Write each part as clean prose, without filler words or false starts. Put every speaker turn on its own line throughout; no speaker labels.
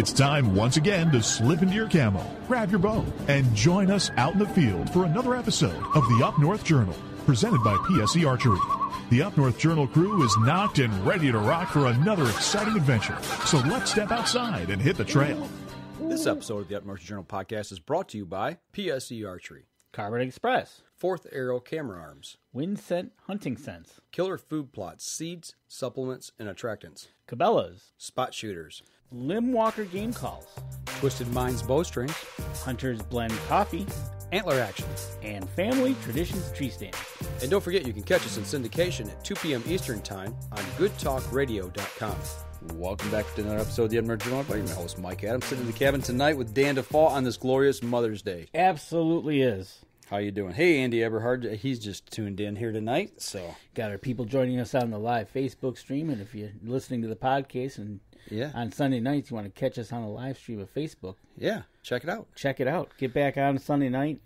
It's time once again to slip into your camo, grab your bow, and join us out in the field for another episode of the Up North Journal, presented by PSE Archery. The Up North Journal crew is knocked and ready to rock for another exciting adventure. So let's step outside and hit the trail.
This episode of the Up North Journal podcast is brought to you by PSE Archery,
Carbon Express,
Fourth Arrow Camera Arms,
Wind Scent Hunting Sense,
Killer Food Plots, Seeds, Supplements, and Attractants,
Cabela's,
Spot Shooters,
Limb Walker Game Calls,
Twisted Minds Bowstrings,
Hunter's Blend Coffee,
Antler Action,
and Family Traditions Tree Stands.
And don't forget you can catch us in syndication at 2 p.m. Eastern Time on goodtalkradio.com. Welcome back to another episode of the Up North Journal. I'm your host, Mike Adams, sitting in the cabin tonight with Dan DeFault on this glorious Mother's Day.
Absolutely is.
How you doing? Hey, Andy Eberhard. He's just tuned in here tonight. So
got our people joining us on the live Facebook stream, and if you're listening to the podcast and on Sunday nights you want to catch us on the live stream of Facebook,
check it out.
Check it out. Get back on Sunday night.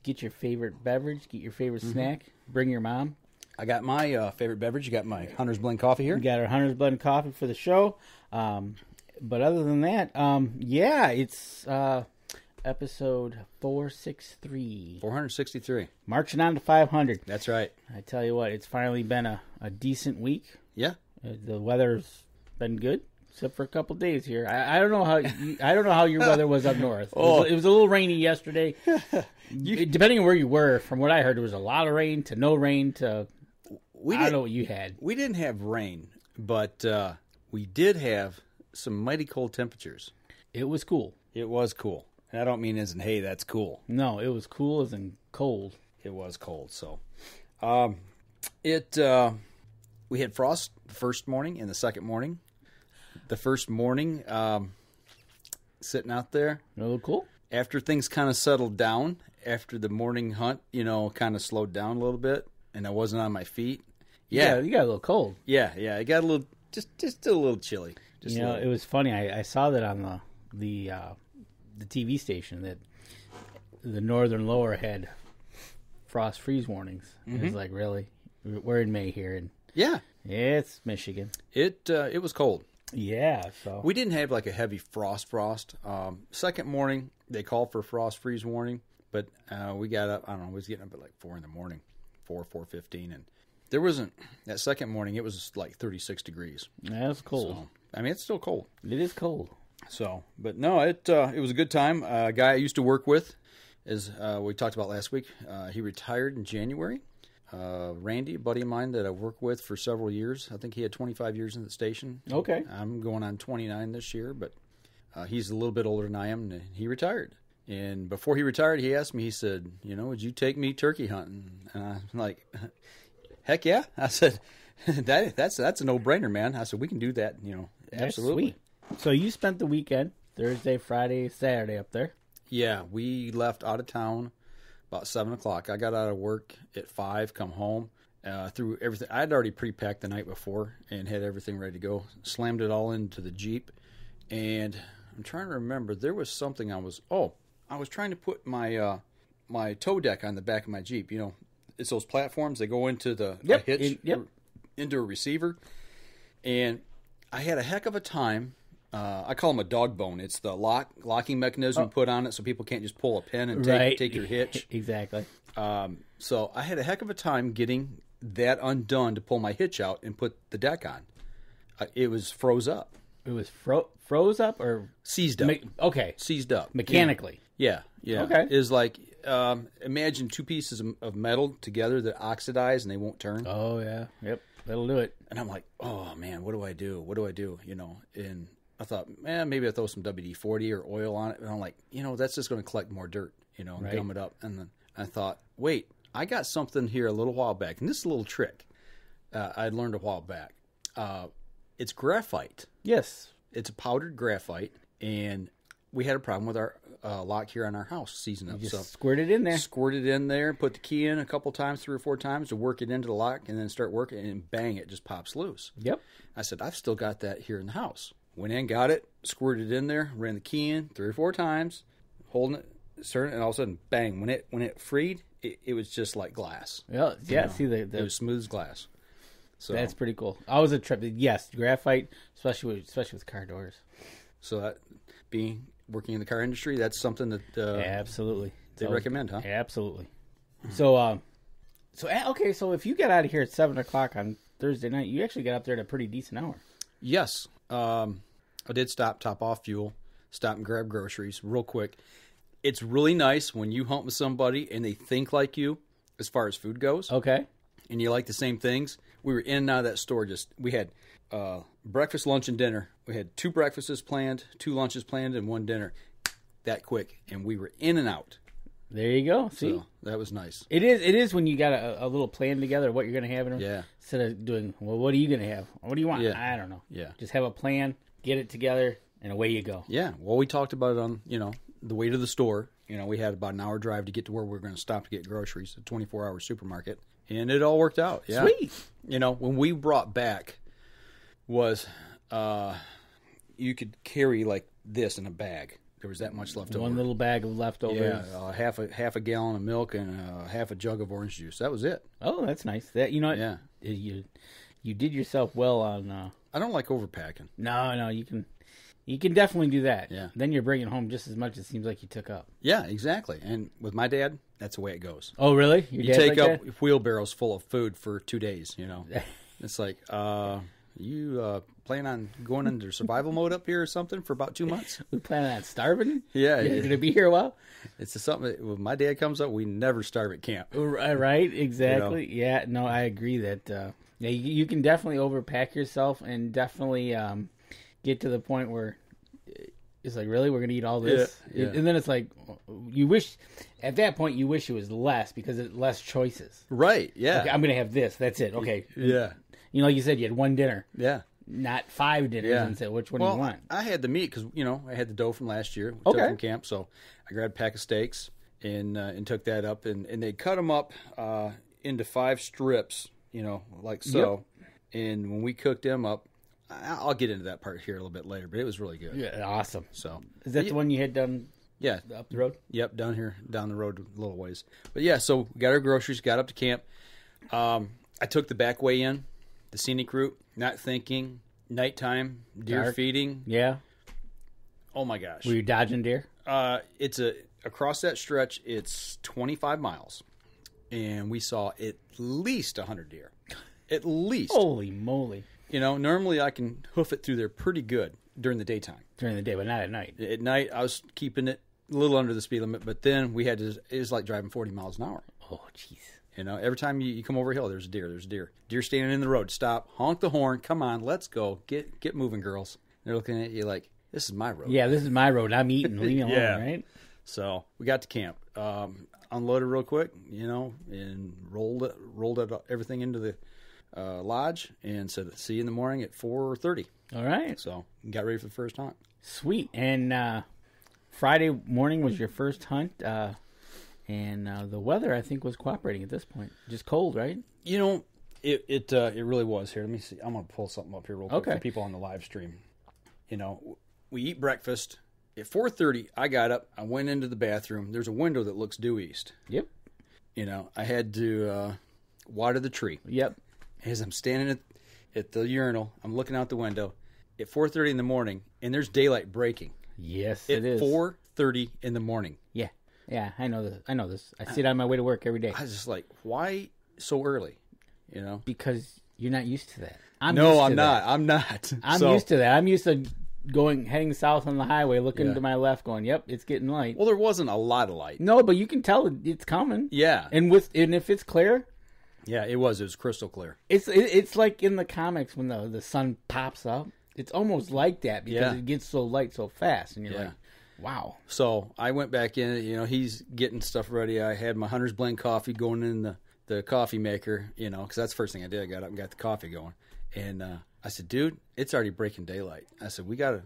Get your favorite beverage. Get your favorite snack. Bring your mom.
I got my favorite beverage. You got my Hunter's Blend coffee here.
We got our Hunter's Blend coffee for the show. But other than that, it's episode 463.
463.
Marching on to 500.
That's right.
I tell you what, it's finally been a decent week.
Yeah.
The weather's been good, except for a couple days here. I don't know how your weather was up north. It was a little rainy yesterday. Depending on where you were, from what I heard, it was a lot of rain to no rain to I don't know what you had.
We didn't have rain, but we did have some mighty cold temperatures.
It was cool. It
was cool. And I don't mean as in, hey, that's cool.
No, it was cool as in cold.
It was cold. So we had frost the first morning and the second morning. The first morning, sitting out there.
A little cool.
After things kind of settled down, after the morning hunt, kind of slowed down a little bit, and I wasn't on my feet.
Yeah, you got a little cold.
Yeah, it got a little, just a little chilly.
It was funny. I saw that on the TV station that the northern lower had frost freeze warnings. Mm-hmm. It was like, really? We're in May here, and it's Michigan.
It was cold.
Yeah, so
we didn't have like a heavy frost. Second morning they called for frost freeze warning, but we got up. I don't know. We was getting up at like 4 in the morning, 4:15, and there wasn't that second morning. It was like 36 degrees.
Yeah, it's cold.
So, I mean, it's still cold.
It is cold.
So, but no, it was a good time. A guy I used to work with, as we talked about last week, he retired in January. Randy, a buddy of mine that I worked with for several years. I think he had 25 years in the station.
Okay.
I'm going on 29 this year, but he's a little bit older than I am, and he retired. And before he retired, he asked me, he said, would you take me turkey hunting? And I'm like, heck yeah. I said, that's a no-brainer, man. I said, we can do that, absolutely.
Sweet. So you spent the weekend, Thursday, Friday, Saturday up there?
Yeah, we left out of town about 7 o'clock. I got out of work at 5, come home, threw everything. I had already pre-packed the night before and had everything ready to go. Slammed it all into the Jeep. And I'm trying to remember, there was something I was trying to put my my tow deck on the back of my Jeep. It's those platforms that go into the hitch, into a receiver. And I had a heck of a time. I call them a dog bone. It's the locking mechanism you put on it so people can't just pull a pin and take your hitch.
Exactly.
So I had a heck of a time getting that undone to pull my hitch out and put the deck on. It was froze up.
It was froze up or?
Seized up.
Okay.
Seized up.
Mechanically.
Yeah.
Okay.
It's like, imagine two pieces of metal together that oxidize and they won't turn.
Oh, yeah. Yep. That'll do it.
And I'm like, oh, man, what do I do? And I thought, maybe I throw some WD-40 or oil on it. And I'm like, that's just going to collect more dirt, and gum it up. And then I thought, wait, I got something here a little while back. And this is a little trick I learned a while back. It's graphite.
Yes.
It's a powdered graphite. And we had a problem with our lock here on our house season up.
Just squirt it in there.
Squirt it in there, put the key in a couple times, 3 or 4 times to work it into the lock, and then start working, and bang, it just pops loose.
Yep.
I said, I've still got that here in the house. Went in, got it, squirted it in there, ran the key in 3 or 4 times, holding it, starting, and all of a sudden, bang! When it freed, it was just like glass.
Yeah. See
it was smooth as glass. So
that's pretty cool. Always a trip. Yes, graphite, especially with car doors.
So that being working in the car industry, that's something that
absolutely
they recommend, huh?
Absolutely. So okay. So if you get out of here at 7:00 on Thursday night, you actually got up there at a pretty decent hour.
Yes. I did top off fuel, stop and grab groceries real quick. It's really nice when you hunt with somebody and they think like you as far as food goes.
Okay.
And you like the same things. We were in and out of that store. We had breakfast, lunch, and dinner. We had 2 breakfasts planned, 2 lunches planned, and 1 dinner. That quick. And we were in and out.
There you go. See?
So that was nice.
It is when you got a little plan together of what you're going to have. Instead of doing, well, what are you going to have? What do you want?
Yeah.
I don't know.
Yeah.
Just have a plan, get it together, and away you go.
Yeah. Well, we talked about it on, the way to the store. We had about an hour drive to get to where we were going to stop to get groceries, a 24-hour supermarket. And it all worked out. Yeah.
Sweet.
When we brought back was you could carry like this in a bag. There was that much left over.
One little bag of leftovers.
Yeah, half a gallon of milk and half a jug of orange juice. That was it.
Oh, that's nice. That
Yeah.
You did yourself well on.
I don't like overpacking.
No, you can definitely do that.
Yeah.
Then you're bringing home just as much as it seems like you took up.
Yeah, exactly. And with my dad, that's the way it goes.
Oh, really?
You take up wheelbarrows full of food for 2 days. It's like, you plan on going into survival mode up here or something for about 2 months?
We planning on starving?
Yeah.
You're going to be here a while?
It's something when my dad comes up, we never starve at camp.
Right, exactly. Yeah, no, I agree that you can definitely overpack yourself and definitely get to the point where it's like, really, we're going to eat all this?
Yeah.
And then it's like, at that point, you wish it was less because it's less choices.
Right, yeah.
Okay, I'm going to have this. That's it. Okay.
Yeah.
Like you said, you had 1 dinner.
Yeah.
Not 5 dinners and said, which one do you want?
I had the meat because, I had the dough from last year. We took from camp, so I grabbed a pack of steaks and took that up. And they cut them up into 5 strips, like so. Yep. And when we cooked them up, I'll get into that part here a little bit later, but it was really good.
Yeah, awesome.
So
is that the one you had done?
Yeah,
up the road.
Yep, down the road a little ways. But yeah, so we got our groceries, got up to camp. I took the back way in, the scenic route, not thinking. Nighttime, deer
Dark.
feeding.
Yeah.
Oh my gosh.
Were you dodging deer?
It's across that stretch. It's 25 miles, and we saw at least 100 deer. At least.
Holy moly!
Normally I can hoof it through there pretty good during the daytime.
During the day, but not at night.
At night, I was keeping it a little under the speed limit, but then it was like driving 40 miles an hour.
Oh, jeez.
Every time you come over a hill, there's a deer. There's a deer. Deer standing in the road. Stop. Honk the horn. Come on, let's go. Get moving, girls. They're looking at you like, this is my road.
Yeah, this is my road. I'm eating. Leave me alone,
Yeah.
right?
So we got to camp. Unloaded real quick, and rolled everything into the lodge and said, see you in the morning at 4:30.
All right.
So got ready for the first hunt. Sweet.
And Friday morning was your first hunt. And the weather, I think, was cooperating at this point. Just cold, right?
It really was. Here, let me see. I'm going to pull something up here real quick for people on the live stream. We eat breakfast. At 4:30, I got up. I went into the bathroom. There's a window that looks due east.
Yep.
I had to water the tree.
Yep.
As I'm standing at the urinal, I'm looking out the window at 4:30 in the morning, and there's daylight breaking.
Yes, it is.
At 4:30 in the morning.
Yeah. Yeah, I know this. I see it on my way to work every day.
I was just like, why so early?
Because you're not used to that.
I'm not.
I'm used to that. I'm used to heading south on the highway, looking to my left, going, yep, it's getting light.
Well, there wasn't a lot of light.
No, but you can tell it's coming.
Yeah.
And if it's clear.
Yeah, it was. It was crystal clear.
It's like in the comics when the sun pops up. It's almost like that because it gets so light so fast. And you're like, wow. So I went back in. He's getting stuff ready. I had my Hunter's Blend coffee going in the coffee maker, because that's the first thing I did. I got up and got the coffee going. And I said, dude, it's already breaking daylight. I said, we gotta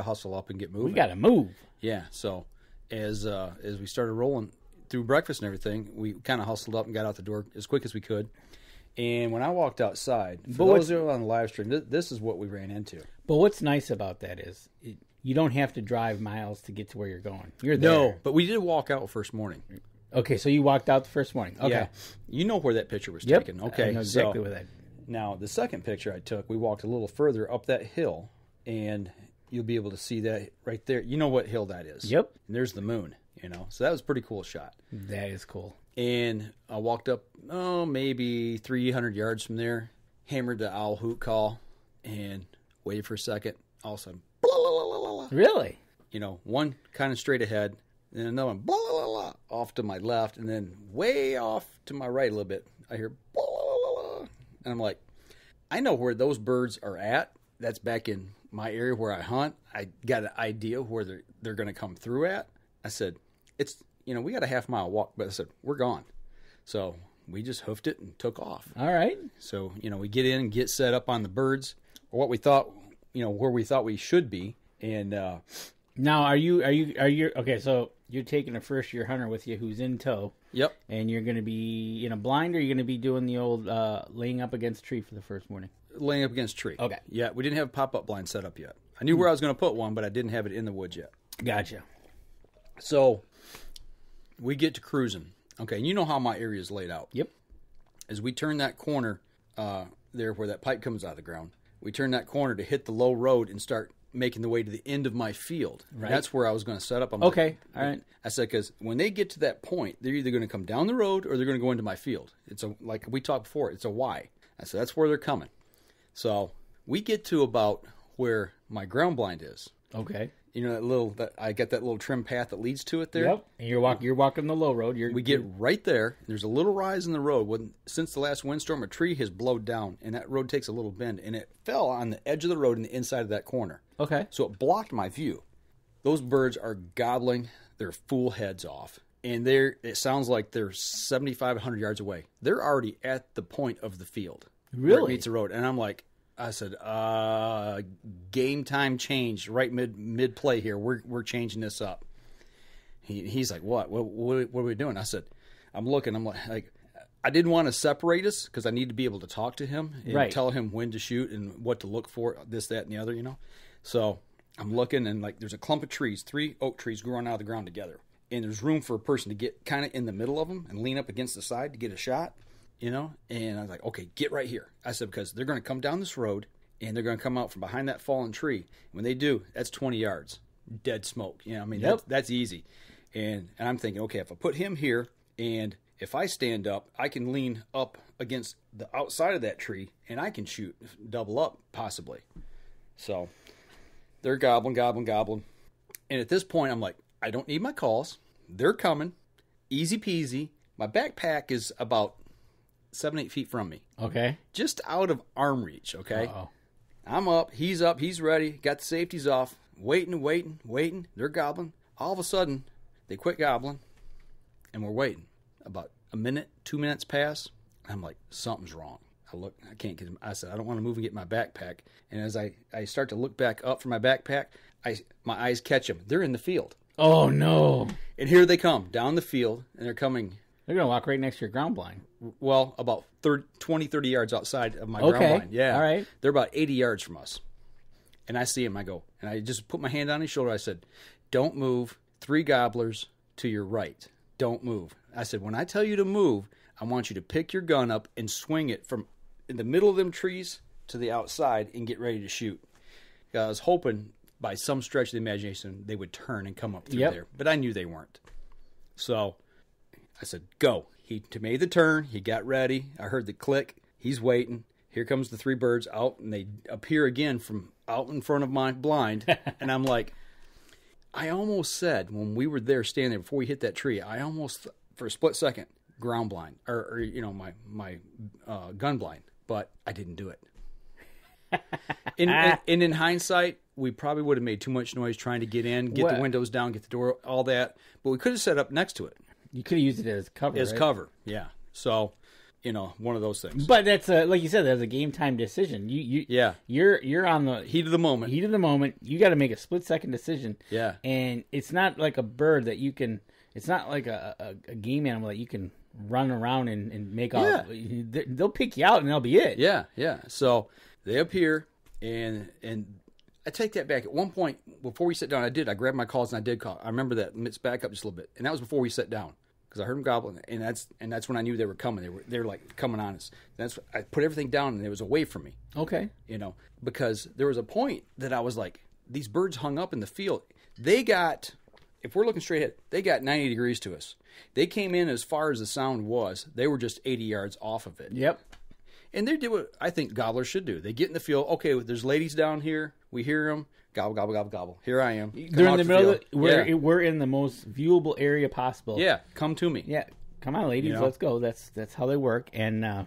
hustle up and get moving. We gotta move. Yeah. So as we started rolling through breakfast and everything, we kind of hustled up and got out the door as quick as we could. And when I walked outside, for those who are on the live stream, this is what we ran into. But what's nice about that is you don't have to drive miles to get to where you're going. You're there. No, but we did walk out first morning. Okay, so you walked out the first morning. Okay. Yeah. You know where that picture was taken. Okay. I know exactly where that. Now, the second picture I took, we walked a little further up that hill, and,
you'll be able to see that right there. You know what hill that is.
Yep.
And there's the moon, So that was a pretty cool shot.
That is cool.
And I walked up, maybe 300 yards from there, hammered the owl hoot call, and waited for a second. All of a sudden, blah, blah, blah, blah, blah.
Really?
One kind of straight ahead, and another one, blah, blah, blah, blah, off to my left, and then way off to my right a little bit. I hear, blah, blah, blah, blah. And I'm like, I know where those birds are at. That's back in my area where I hunt. I got an idea where they're going to come through at. I said, we got a half-mile walk, but I said, we're gone. So we just hoofed it and took off.
All right.
So, we get in and get set up on the birds, or what we thought, where we thought we should be. And
now, are you okay? So you're taking a first-year hunter with you who's in tow.
Yep.
And you're going to be in a blind, or you're going to be doing the old laying up against a tree for the first morning?
Laying up against a tree.
Okay.
Yeah, we didn't have a pop-up blind set up yet. I knew where I was going to put one, but I didn't have it in the woods yet.
Gotcha.
So we get to cruising. Okay, and you know how my area is laid out.
Yep.
As we turn that corner there where that pipe comes out of the ground, we turn that corner to hit the low road and start making the way to the end of my field.
Right.
That's where I was going to set up.
Okay, all right.
I said, because when they get to that point, they're either going to come down the road or they're going to go into my field. It's like we talked before, it's a Y. I said, that's where they're coming. So we get to about where my ground blind is.
Okay.
I got that little trim path that leads to it there.
Yep. And you're walking the low road.
We get right there. There's a little rise in the road. Since the last windstorm, a tree has blowed down, and that road takes a little bend, and it fell on the edge of the road in the inside of that corner.
Okay.
So it blocked my view. Those birds are gobbling their fool heads off, and it sounds like they're 7,500 yards away. They're already at the point of the field.
Really?
Where it meets the road. And I'm like, I said, game time change right mid play here. We're changing this up. He's like, what are we doing? I said, I'm looking. I'm like, I didn't want to separate us because I need to be able to talk to him and tell him when to shoot and what to look for, this, that, and the other, So I'm looking, and there's a clump of trees, 3 oak trees growing out of the ground together. And there's room for a person to get kind of in the middle of them and lean up against the side to get a shot. And I was like, okay, get right here. I said, because they're going to come down this road, and they're going to come out from behind that fallen tree. When they do, that's 20 yards, dead smoke. That's easy. And I'm thinking, okay, if I put him here, and if I stand up, I can lean up against the outside of that tree, and I can shoot, double up, possibly. So they're gobbling. And at this point, I'm like, I don't need my calls. They're coming. Easy peasy. My backpack is about 7-8 feet from me. Okay. Just out of arm reach, okay? Uh-oh. I'm up, he's ready, got the safeties off, waiting. They're gobbling. All of a sudden, they quit gobbling, and we're waiting. About a minute, 2 minutes pass, and I'm like, something's wrong. I look, I can't get him. I said, I don't want to move and get my backpack. And as I start to look back up for my backpack, my eyes catch them. They're in the field.
Oh, no.
And here they come, down the field, and they're coming.
They're going to walk right next to your ground blind.
Well, about 20, 30 yards outside of my ground blind. Yeah.
All right.
They're about 80 yards from us. And I see him. I go, and I just put my hand on his shoulder. I said, don't move. 3 gobblers to your right. Don't move. I said, when I tell you to move, I want you to pick your gun up and swing it from in the middle of them trees to the outside and get ready to shoot. I was hoping by some stretch of the imagination they would turn and come up through there. But I knew they weren't. So I said, go. He made the turn. He got ready. I heard the click. He's waiting. Here comes the 3 birds out, and they appear again from out in front of my blind. And I'm like, I almost said when we were there standing there before we hit that tree, I almost, for a split second, ground blind, or my gun blind. But I didn't do it. And in hindsight, we probably would have made too much noise trying to get in, get the windows down, get the door, all that. But we could have set up next to it.
You could have used it as cover.
As cover, yeah. So, one of those things.
But that's like you said, that's a game time decision. You're on the
heat of the moment.
You got to make a split second decision.
Yeah.
And it's not like a bird that you can. It's not like a game animal that you can run around and make off. They'll pick you out and that'll be it.
Yeah. So they appear, and I take that back. At one point, before we sat down, I grabbed my calls and I did call. I remember that. Let's back up just a little bit. And that was before we sat down because I heard them gobbling, and that's when I knew they were coming. They were like coming on us. I put everything down and it was away from me.
Okay.
Because there was a point that I was like, these birds hung up in the field. They got, if we're looking straight ahead, they got 90 degrees to us. They came in as far as the sound was. They were just 80 yards off of it.
Yep.
And they did what I think gobblers should do. They get in the field. Okay, there's ladies down here. We hear them. Gobble, gobble, gobble, gobble. Here I am.
They're in the middle. We're in the most viewable area possible.
Yeah, come to me.
Yeah, come on, ladies, let's go. That's how they work. And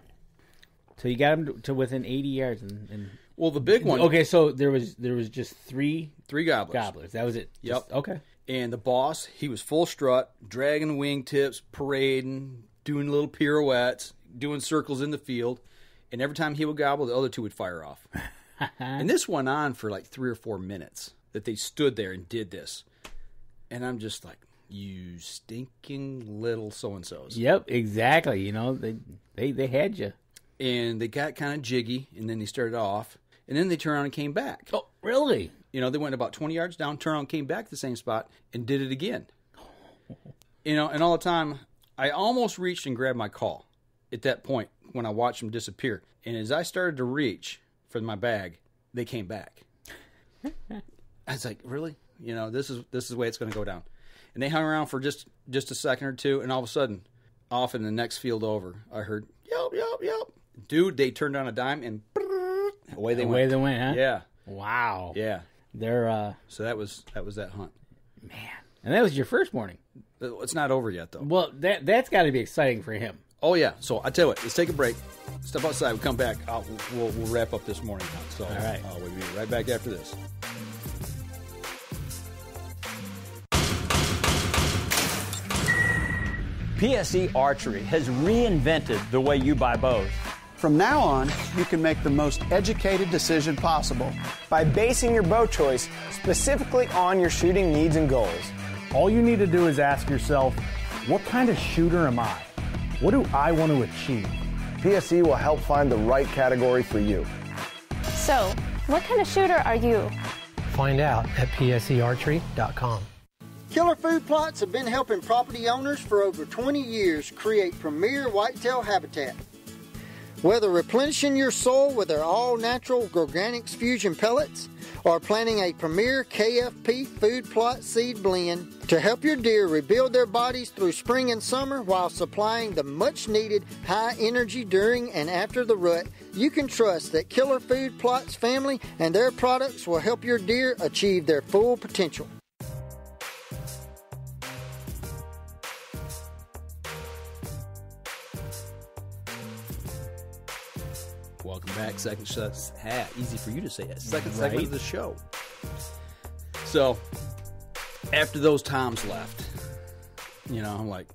so you got them to within 80 yards. And
well, the big one.
Okay, so there was just three
gobblers.
Gobblers. That was it.
Yep.
Okay.
And the boss, he was full strut, dragging wingtips, parading, doing little pirouettes, doing circles in the field. And every time he would gobble, the other two would fire off. And this went on for like 3 or 4 minutes that they stood there and did this. And I'm just like, you stinking little so-and-sos.
Yep, exactly. You know, they had you.
And they got kind of jiggy, and then they started off. And then they turned around and came back.
Oh, really?
You know, they went about 20 yards down, turned around, came back to the same spot, and did it again. You know, and all the time, I almost reached and grabbed my call at that point when I watched them disappear. And as I started to reach for my bag, they came back. I was like, really? You know, this is the way it's going to go down. And they hung around for just a second or two, and all of a sudden, off in the next field over, I heard, yelp, yelp, yelp. Dude, they turned on a dime, and away they went.
Away they went, huh?
Yeah.
Wow.
Yeah.
They're
So that was that hunt.
Man. And that was your first morning.
It's not over yet, though.
Well, that's got to be exciting for him.
Oh, yeah. So I tell you what, let's take a break. Step outside. We come back. We'll wrap up this morning hunt. So
all right.
We'll be right back after this.
PSE Archery has reinvented the way you buy bows.
From now on, you can make the most educated decision possible
by basing your bow choice specifically on your shooting needs and goals.
All you need to do is ask yourself, what kind of shooter am I? What do I want to achieve?
PSE will help find the right category for you.
So, what kind of shooter are you?
Find out at psearchery.com.
Killer Food Plots have been helping property owners for over 20 years create premier whitetail habitat. Whether replenishing your soil with their all-natural Organics Fusion pellets or planting a premier KFP food plot seed blend to help your deer rebuild their bodies through spring and summer while supplying the much-needed high energy during and after the rut, you can trust that Killer Food Plots family and their products will help your deer achieve their full potential.
Welcome back. Second easy for you to say that. Second segment of the show. So, after those toms left, you know, I'm like,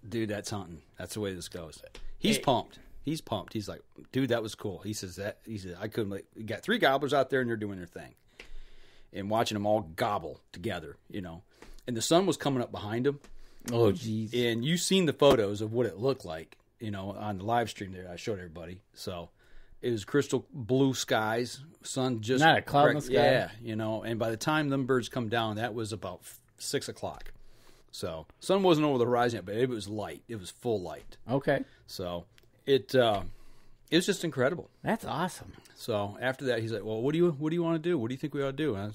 dude, that's hunting. That's the way this goes. He's pumped. He's pumped. He's like, dude, that was cool. He says, I couldn't, we got 3 gobblers out there and they're doing their thing. And watching them all gobble together, you know. And the sun was coming up behind them.
Oh, jeez.
And you've seen the photos of what it looked like, you know, on the live stream there. I showed everybody. So, it was crystal blue skies, sun just...
Not a cloud in the sky.
Yeah, you know, and by the time them birds come down, that was about 6 o'clock. So, sun wasn't over the horizon yet, but it was light. It was full light.
Okay.
So, it was just incredible.
That's awesome.
So, after that, he's like, well, what do you want to do? What do you think we ought to do? And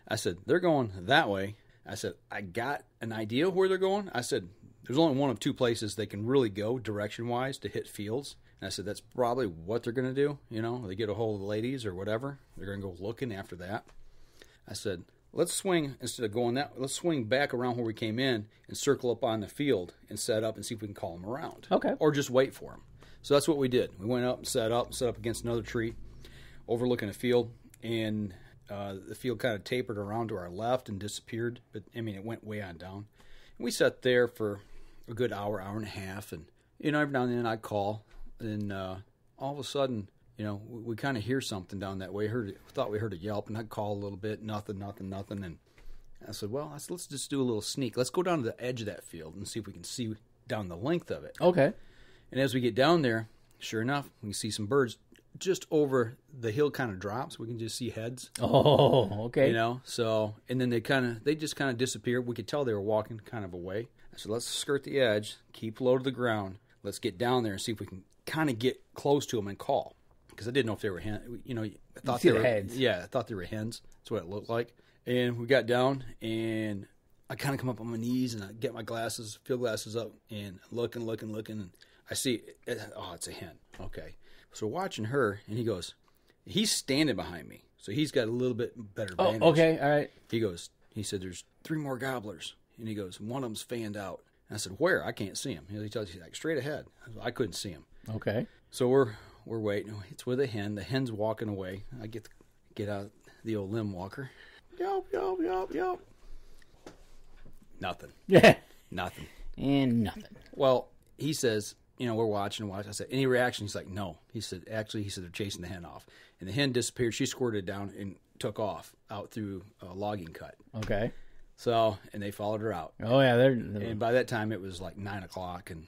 I said, they're going that way. I said, I got an idea of where they're going. I said, there's only one of 2 places they can really go direction-wise to hit fields. And I said, that's probably what they're going to do. You know, they get a hold of the ladies or whatever. They're going to go looking after that. I said, let's swing, instead of going that, let's swing back around where we came in and circle up on the field and set up and see if we can call them around.
Okay.
Or just wait for them. So that's what we did. We went up and set up against another tree, overlooking a field, and the field kind of tapered around to our left and disappeared. But, I mean, it went way on down. And we sat there for a good hour and a half. And, you know, every now and then I'd call. And all of a sudden, you know, we kind of hear something down that way. Thought we heard a yelp, and I'd call a little bit. Nothing. And I said, let's just do a little sneak. Let's go down to the edge of that field and see if we can see down the length of it.
Okay.
And as we get down there, sure enough, we can see some birds just over the hill. Kind of drops. We can just see heads.
Oh, okay.
You know, so and then they just kind of disappear. We could tell they were walking kind of away. I said, let's skirt the edge, keep low to the ground. Let's get down there and see if we can kind of get close to them and call. because I didn't know if they were hens. I thought
see
they
the
were
heads.
Yeah, I thought they were hens. That's what it looked like. And we got down, and I kind of come up on my knees, and I get my glasses, field glasses up, and looking, and I see, it's a hen. Okay. So watching her, and he's standing behind me, so he's got a little bit better vantage.
Oh, okay, all right.
He said, there's 3 more gobblers. And he goes, one of them's fanned out. And I said, where? I can't see him. He tells you, like, straight ahead. I couldn't see him.
Okay.
So we're waiting. It's with a hen. The hen's walking away. I get out the old limb walker. Yelp. Nothing.
Yeah.
Nothing.
And nothing.
Well, he says, we're watching. I said, any reaction? He's like, no. He said, they're chasing the hen off. And the hen disappeared. She squirted down and took off out through a logging cut.
Okay.
So, and they followed her out.
Oh, yeah.
And by that time, it was like 9 o'clock. And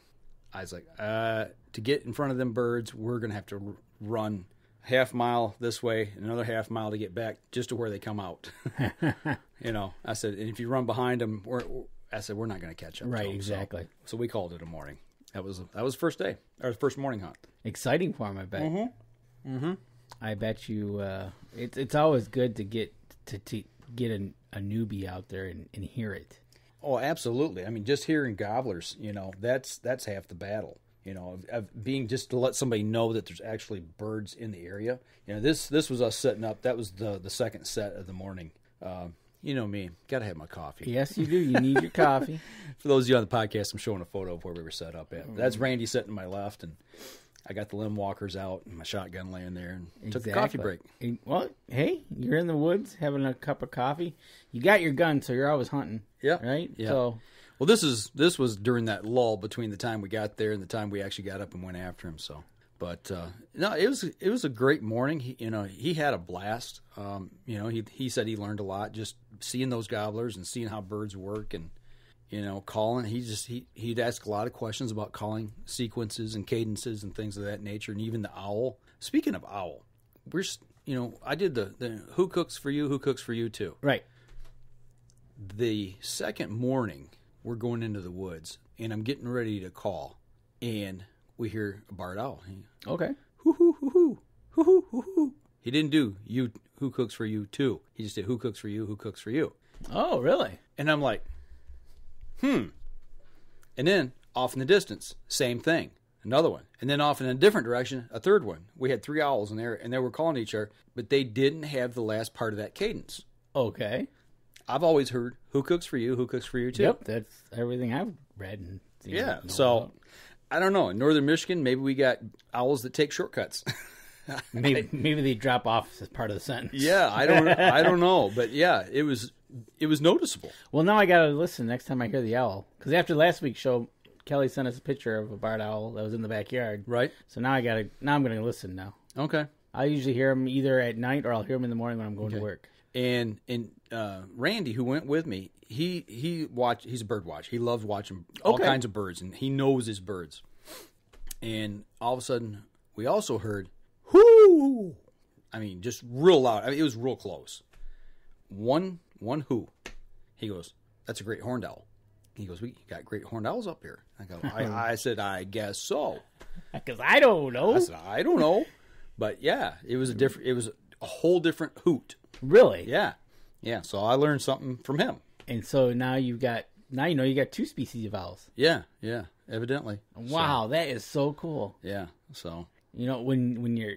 I was like, to get in front of them birds, we're going to have to run half mile this way and another half mile to get back just to where they come out. I said, and if you run behind them, we're not going to catch up.
Right,
to them.
exactly.
So we called it a morning. That was the first day, or the first morning hunt.
Exciting for him, I bet.
Mm-hmm.
I bet you. It's always good to get a newbie out there and hear it.
Oh, absolutely. I mean, just hearing gobblers, that's half the battle. Of being just to let somebody know that there's actually birds in the area. This was us setting up. That was the second set of the morning. You know me, got to have my coffee.
Yes, you do. You need your coffee.
For those of you on the podcast, I'm showing a photo of where we were set up at. That's Randy sitting to my left, and I got the limb walkers out and my shotgun laying there, and took a coffee break.
Well, hey, you're in the woods having a cup of coffee. You got your gun, so you're always hunting.
Yeah.
Right?
Yeah.
So,
well, this was during that lull between the time we got there and the time we actually got up and went after him. So, but no, it was a great morning. He had a blast. He said he learned a lot just seeing those gobblers and seeing how birds work and calling. He'd ask a lot of questions about calling sequences and cadences and things of that nature, and even the owl. Speaking of owl, I did the who cooks for you too.
Right.
The second morning, we're going into the woods, and I'm getting ready to call, and we hear a barred owl.
Okay.
Hoo hoo hoo hoo hoo hoo hoo hoo. He didn't do you who cooks for you too. He just did who cooks for you, who cooks for you.
Oh, really?
And I'm like, And then off in the distance, same thing, another one, and then off in a different direction, a third one. We had 3 owls in there, and they were calling each other, but they didn't have the last part of that cadence.
Okay.
I've always heard who cooks for you too.
Yep, that's everything I've read and seen.
Yeah, so about. I don't know. In northern Michigan, maybe we got owls that take shortcuts.
maybe they drop off as part of the sentence.
Yeah, I don't know, but yeah, it was noticeable.
Well, now I gotta listen next time I hear the owl, because after last week's show, Kelly sent us a picture of a barred owl that was in the backyard.
Right.
So now I'm gonna listen now.
Okay.
I usually hear them either at night or I'll hear them in the morning when I'm going to work.
And Randy, who went with me, he's a bird watcher. He loves watching all kinds of birds, and he knows his birds. And all of a sudden, we also heard, whoo! I mean, just real loud. I mean, it was real close. One who. He goes, that's a great horned owl. He goes, we got great horned owls up here. I go, I said, I guess so.
Because I don't know.
I said, I don't know. But yeah, it was a whole different hoot.
Really?
Yeah. Yeah. So I learned something from him.
And so now you got 2 species of owls.
Yeah. Yeah. Evidently.
Wow, that is so cool.
Yeah. So
when you're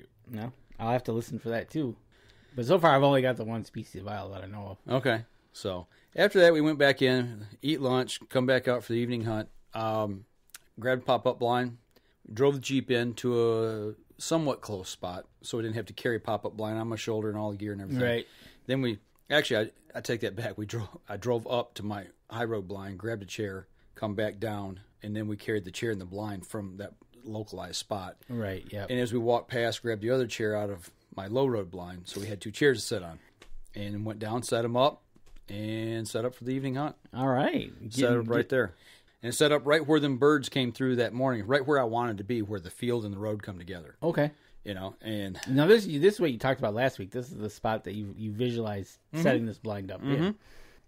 I'll have to listen for that too. But so far I've only got the 1 species of owl that I know of.
Okay. So after that we went back in, eat lunch, come back out for the evening hunt, grabbed a pop-up blind, drove the Jeep in to a somewhat close spot, so we didn't have to carry pop-up blind on my shoulder and all the gear and everything.
Right.
Then I take that back. I drove up to my high road blind, grabbed a chair, come back down, and then we carried the chair and the blind from that localized spot.
Right, yeah.
And as we walked past, grabbed the other chair out of my low road blind, so we had 2 chairs to sit on. And went down, set them up, and set up for the evening hunt.
All right.
Set up right there. And set up right where them birds came through that morning, right where I wanted to be, where the field and the road come together.
Okay.
And
now this is what you talked about last week. This is the spot that you visualized setting this blind up in.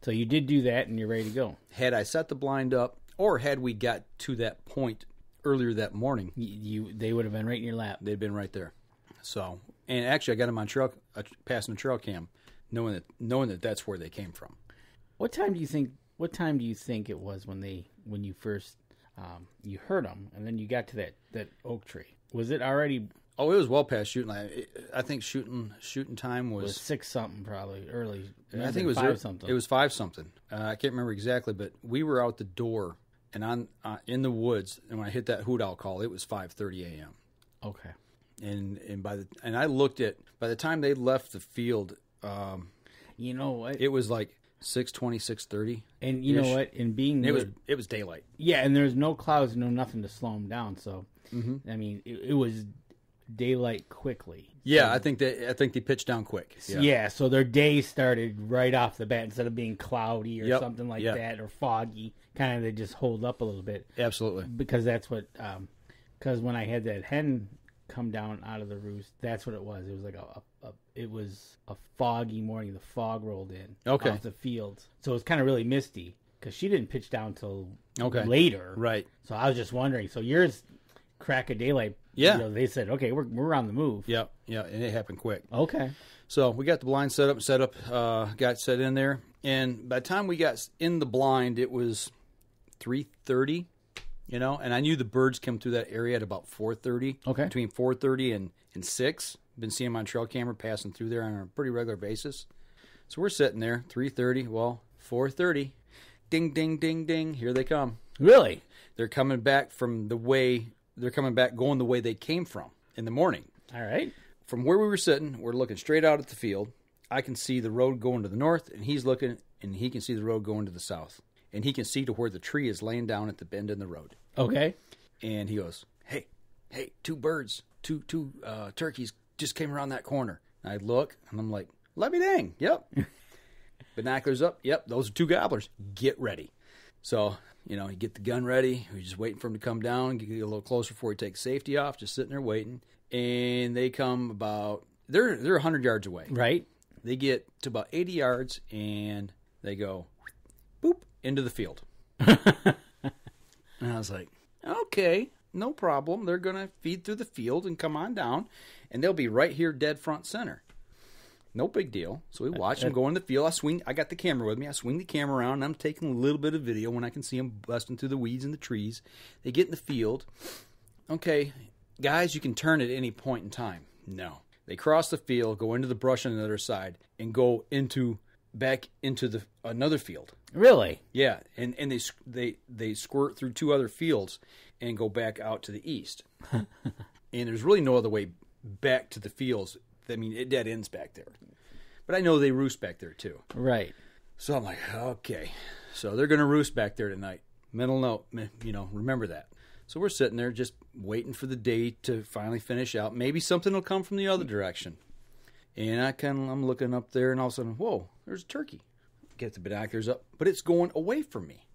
So you did do that, and you're ready to go.
Had I set the blind up, or had we got to that point earlier that morning,
they would have been right in your lap.
They'd been right there. So, and actually, I got them on passing the trail cam, knowing that that's where they came from.
What time do you think it was when you first you heard them, and then you got to that oak tree? Was it already?
Oh, it was well past shooting. I think shooting time was
6 something probably early.
I think it was
5 something.
It was 5 something. I can't remember exactly, but we were out the door and on in the woods, and when I hit that hoot owl call, it was 5:30 a.m.
Okay.
And I looked at by the time they left the field,
you know what?
It was like 6:20, 6:30.
And you know what?
It was daylight.
Yeah, and there's no clouds, no nothing to slow them down. So, I mean, it was daylight quickly.
Yeah,
so,
I think they pitched down quick.
Yeah, so their day started right off the bat instead of being cloudy or something like that or foggy. Kind of they just hold up a little bit.
Absolutely.
Because that's what because when I had that hen come down out of the roost, that's what it was. It was like it was a foggy morning. The fog rolled in off the fields, so it was kind of really misty because she didn't pitch down till later.
Right.
So I was just wondering. So yours crack of daylight.
Yeah.
You know, they said, okay, we're on the move.
Yeah, and it happened quick.
Okay.
So we got the blind set up, got set in there, and by the time we got in the blind, it was 3:30. You know, and I knew the birds come through that area at about 4:30.
Okay.
Between 4:30 and 6. Been seeing them on trail camera passing through there on a pretty regular basis. So we're sitting there, 3:30. Well, 4:30. Ding, ding, ding, ding. Here they come.
Really?
They're coming back from the way. They're coming back going the way they came from in the morning.
All right.
From where we were sitting, we're looking straight out at the field. I can see the road going to the north, and he's looking, and he can see the road going to the south. And he can see to where the tree is laying down at the bend in the road.
Okay.
And he goes, hey, 2 birds, two turkeys just came around that corner. And I look, and I'm like, let me dang. Yep. Binoculars up. Yep, those are 2 gobblers. Get ready. So, you know, you get the gun ready. We're just waiting for him to come down, get a little closer before he takes safety off, just sitting there waiting. And they come about, they're 100 yards away.
Right.
They get to about 80 yards, and they go, boop, into the field. And I was like, okay, no problem. They're going to feed through the field and come on down, and they'll be right here dead front center. No big deal. So we watch them go in the field. I got the camera with me. I swing the camera around, and I'm taking a little bit of video when I can see them busting through the weeds and the trees. They get in the field. Okay, guys, you can turn at any point in time. No. They cross the field, go into the brush on the other side, and go back into another field.
Really?
Yeah, and they squirt through 2 other fields and go back out to the east. And there's really no other way back to the fields. I mean, it dead ends back there. But I know they roost back there too.
Right.
So I'm like, okay. So they're going to roost back there tonight. Mental note, remember that. So we're sitting there just waiting for the day to finally finish out. Maybe something will come from the other direction. And I'm looking up there, and all of a sudden, whoa, there's a turkey. Get the binoculars up, but it's going away from me.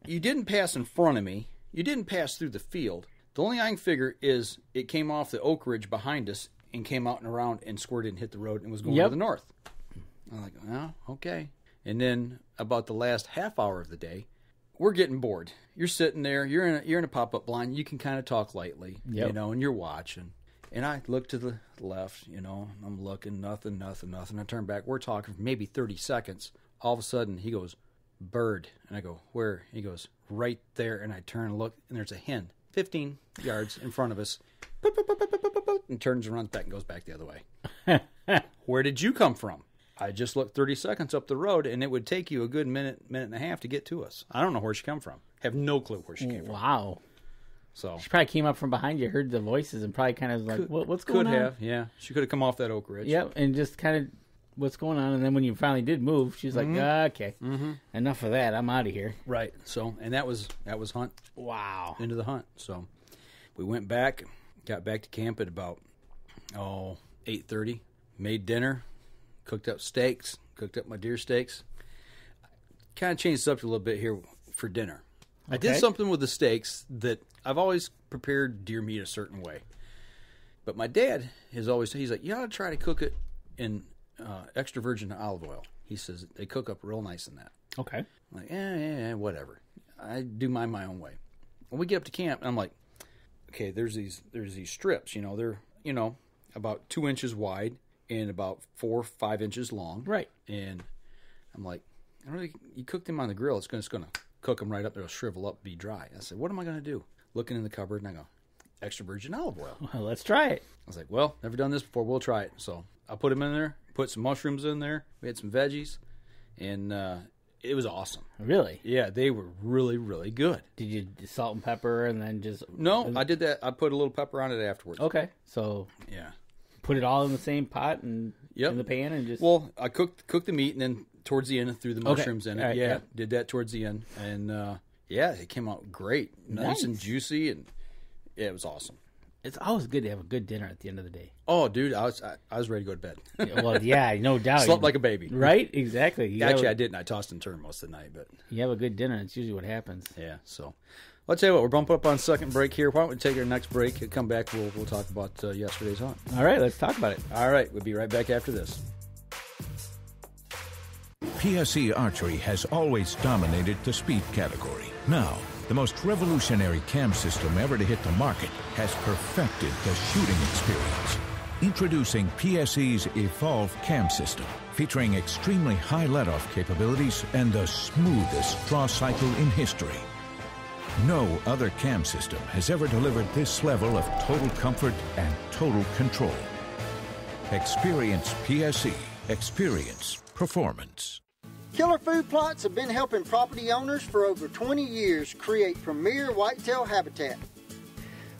You didn't pass in front of me. You didn't pass through the field. The only I can figure is it came off the oak ridge behind us and came out and around and squirted and hit the road and was going to the north. I'm like, oh, okay. And then about the last half hour of the day, we're getting bored. You're sitting there. You're in a pop-up blind. You can kind of talk lightly, and you're watching. And I look to the left, I'm looking, nothing. I turn back. We're talking for maybe 30 seconds. All of a sudden, he goes, bird. And I go, where? He goes, right there. And I turn and look, and there's a hen 15 yards in front of us. And turns around back and goes back the other way. Where did you come from? I just looked 30 seconds up the road, and it would take you a good minute and a half to get to us. I don't know where she come from. Have no clue where she came from.
Wow.
So
she probably came up from behind you, heard the voices, and probably kind of like, what's going on?
Could have, yeah. She could have come off that oak ridge.
Yep, and just kind of, what's going on? And then when you finally did move, she's like, okay, enough of that. I'm out of here.
Right. So, and that was hunt.
Wow.
Into the hunt. So we went back, got back to camp at about 8:30. Made dinner, cooked up steaks, cooked up my deer steaks. Kind of changed the subject a little bit here for dinner. Okay. I did something with the steaks that I've always prepared deer meat a certain way. But my dad he's like, you ought to try to cook it in extra virgin olive oil. He says they cook up real nice in that.
Okay.
I'm like, yeah, whatever. I do mine my own way. When we get up to camp, I'm like, okay, there's these strips, they're about 2 inches wide and about 4 or 5 inches long.
Right.
And I'm like, you cook them on the grill, it's going to cook them right up. They'll shrivel up, be dry. I said, what am I going to do? Looking in the cupboard, and I go, extra virgin olive oil.
Well, let's try it.
I was like, well, never done this before. We'll try it. So I put them in there, put some mushrooms in there. We had some veggies, and it was awesome.
Really?
Yeah, they were really, really good.
Did you salt and pepper and then just...
No, I did that. I put a little pepper on it afterwards.
Okay. So
yeah,
put it all in the same pot and
Yep.
in the pan and just...
Well, I cooked the meat, and then towards the end I threw the mushrooms in it.
Right,
yeah,
yeah.
did that towards the end. And yeah, it came out great. Nice and juicy, and yeah, it was awesome.
It's always good to have a good dinner at the end of the day.
Oh, dude, I was ready to go to bed.
Well, yeah, no doubt.
Slept like a baby.
Right? Exactly.
Actually, I didn't. I tossed and turned most of the night, but
you have a good dinner, it's usually what happens.
Yeah, so let's tell you what, we're bumping up on second break here. Why don't we take our next break? Come back, we'll talk about yesterday's hunt.
All right, let's talk about it.
All right, we'll be right back after this.
PSE Archery has always dominated the speed category. Now, the most revolutionary cam system ever to hit the market has perfected the shooting experience. Introducing PSE's Evolve Cam System, featuring extremely high let-off capabilities and the smoothest draw cycle in history. No other cam system has ever delivered this level of total comfort and total control. Experience PSE. Experience performance.
Killer Food Plots have been helping property owners for over 20 years create premier whitetail habitat.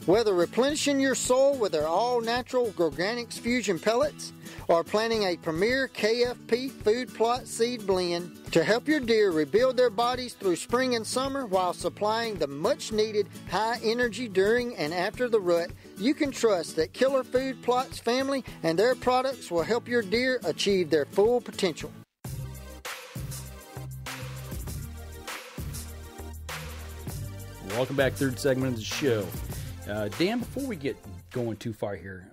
Whether replenishing your soil with their all-natural Organics Fusion pellets or planting a premier KFP food plot seed blend to help your deer rebuild their bodies through spring and summer while supplying the much-needed high energy during and after the rut, you can trust that Killer Food Plots family and their products will help your deer achieve their full potential.
Welcome back, third segment of the show. Dan, before we get going too far here,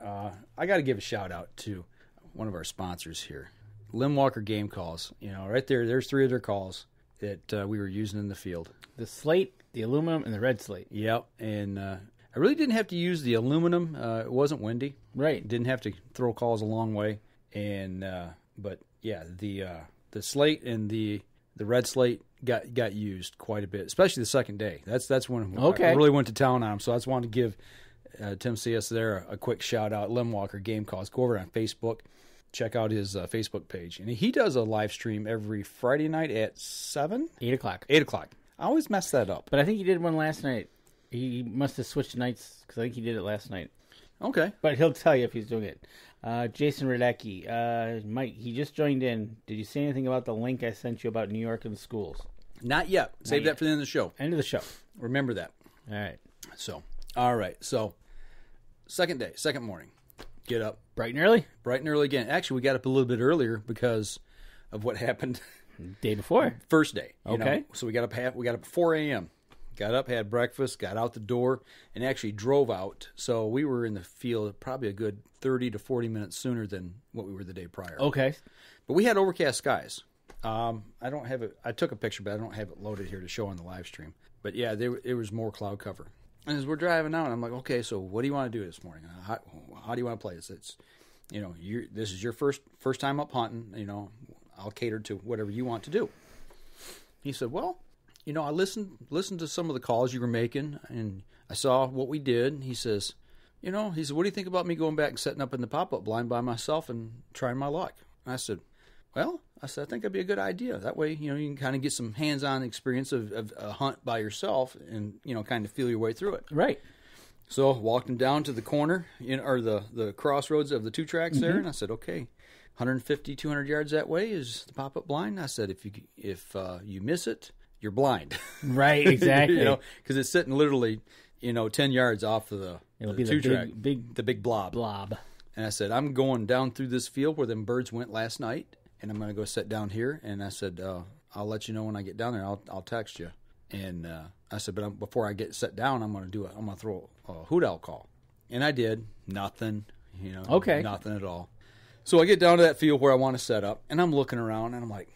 I got to give a shout out to one of our sponsors here, Lim Walker Game Calls. Right there's 3 of their calls that we were using in the field.
The slate, the aluminum, and the red slate.
Yep, and I really didn't have to use the aluminum. It wasn't windy.
Right.
Didn't have to throw calls a long way. And but yeah, the slate and the red slate got used quite a bit, especially the second day. That's when I really went to town on them. So I just wanted to give Tim CS there a quick shout out. Lim Walker Game Calls. Go over on Facebook, check out his Facebook page, and he does a live stream every Friday night at 8
o'clock.
8 o'clock. I always mess that up,
but I think he did one last night. He must have switched nights because I think he did it last night.
Okay,
but he'll tell you if he's doing it. Jason Radecki, Mike, he just joined in. Did you say anything about the link I sent you about New York and the schools?
Not yet. Save that for the end of the show.
End of the show.
Remember that.
All right.
So, all right. So, second day, second morning. Get up.
Bright and early?
Bright and early again. Actually, we got up a little bit earlier because of what happened.
Day before?
First day.
Okay.
So we got up at 4 a.m. Got up, had breakfast, got out the door, and actually drove out. So we were in the field probably a good 30 to 40 minutes sooner than what we were the day prior.
Okay.
But we had overcast skies. I don't have it. I took a picture, but I don't have it loaded here to show on the live stream. But yeah, there was more cloud cover. And as we're driving out, I'm like, okay, so what do you want to do this morning? How do you want to play this? It's, this is your first time up hunting. I'll cater to whatever you want to do. He said, well, I listened to some of the calls you were making, and I saw what we did. He says, what do you think about me going back and setting up in the pop-up blind by myself and trying my luck? And I said, I think that'd be a good idea. That way, you can kind of get some hands-on experience of a hunt by yourself and, kind of feel your way through it.
Right.
So walked him down to the corner, or the crossroads of the 2 tracks there, and I said, okay, 150, 200 yards that way is the pop-up blind. I said, if you miss it, you're blind.
Right, exactly.
Because it's sitting literally, 10 yards off of the 2 track. The big blob. And I said, I'm going down through this field where them birds went last night, and I'm going to go sit down here. And I said, I'll let you know when I get down there. I'll text you. And I said, but before I get set down, I'm going to throw a hoot owl call. And I did. Nothing. Nothing at all. So I get down to that field where I want to set up, and I'm looking around, and I'm like,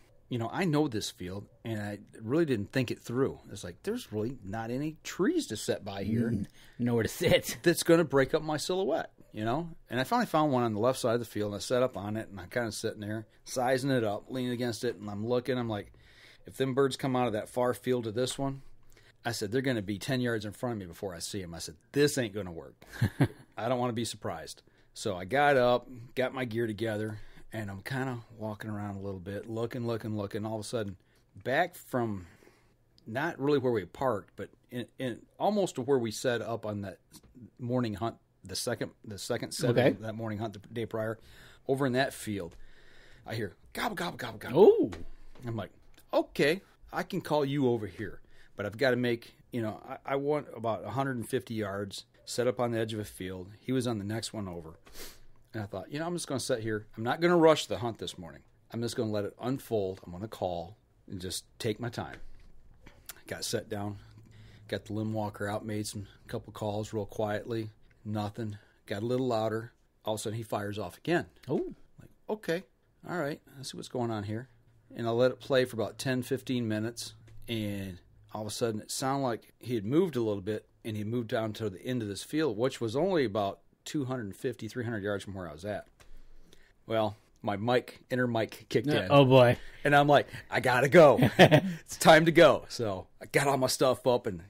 I know this field, and I really didn't think it through. It's like, there's really not any trees to set by here.
Nowhere to sit.
That's going to break up my silhouette. you know? And I finally found one on the left side of the field, and I set up on it, and I'm kind of sitting there, sizing it up, leaning against it, and I'm looking. I'm like, if them birds come out of that far field to this one, I said, they're going to be 10 yards in front of me before I see them. I said, this ain't going to work. I don't want to be surprised. So I got up, got my gear together, and I'm kind of walking around a little bit, looking. All of a sudden, back from not really where we parked, but in almost to where we set up on that morning hunt, the second set of that morning hunt the day prior, over in that field, I hear gobble, gobble, gobble, gobble.
Oh.
I'm like, okay, I can call you over here, but I've got to make, I want about 150 yards set up on the edge of a field. He was on the next one over. And I thought, I'm just going to sit here. I'm not going to rush the hunt this morning. I'm just going to let it unfold. I'm going to call and just take my time. Got set down, got the limb walker out, made a couple calls real quietly. Nothing. Got a little louder. All of a sudden, he fires off again.
Oh.
Like, okay, all right, let's see what's going on here. And I let it play for about 10, 15 minutes, and all of a sudden, it sounded like he had moved a little bit, and he moved down to the end of this field, which was only about 250, 300 yards from where I was at. Well, my inner mic kicked in.
Oh, boy.
And I'm like, I got to go. It's time to go. So I got all my stuff up, and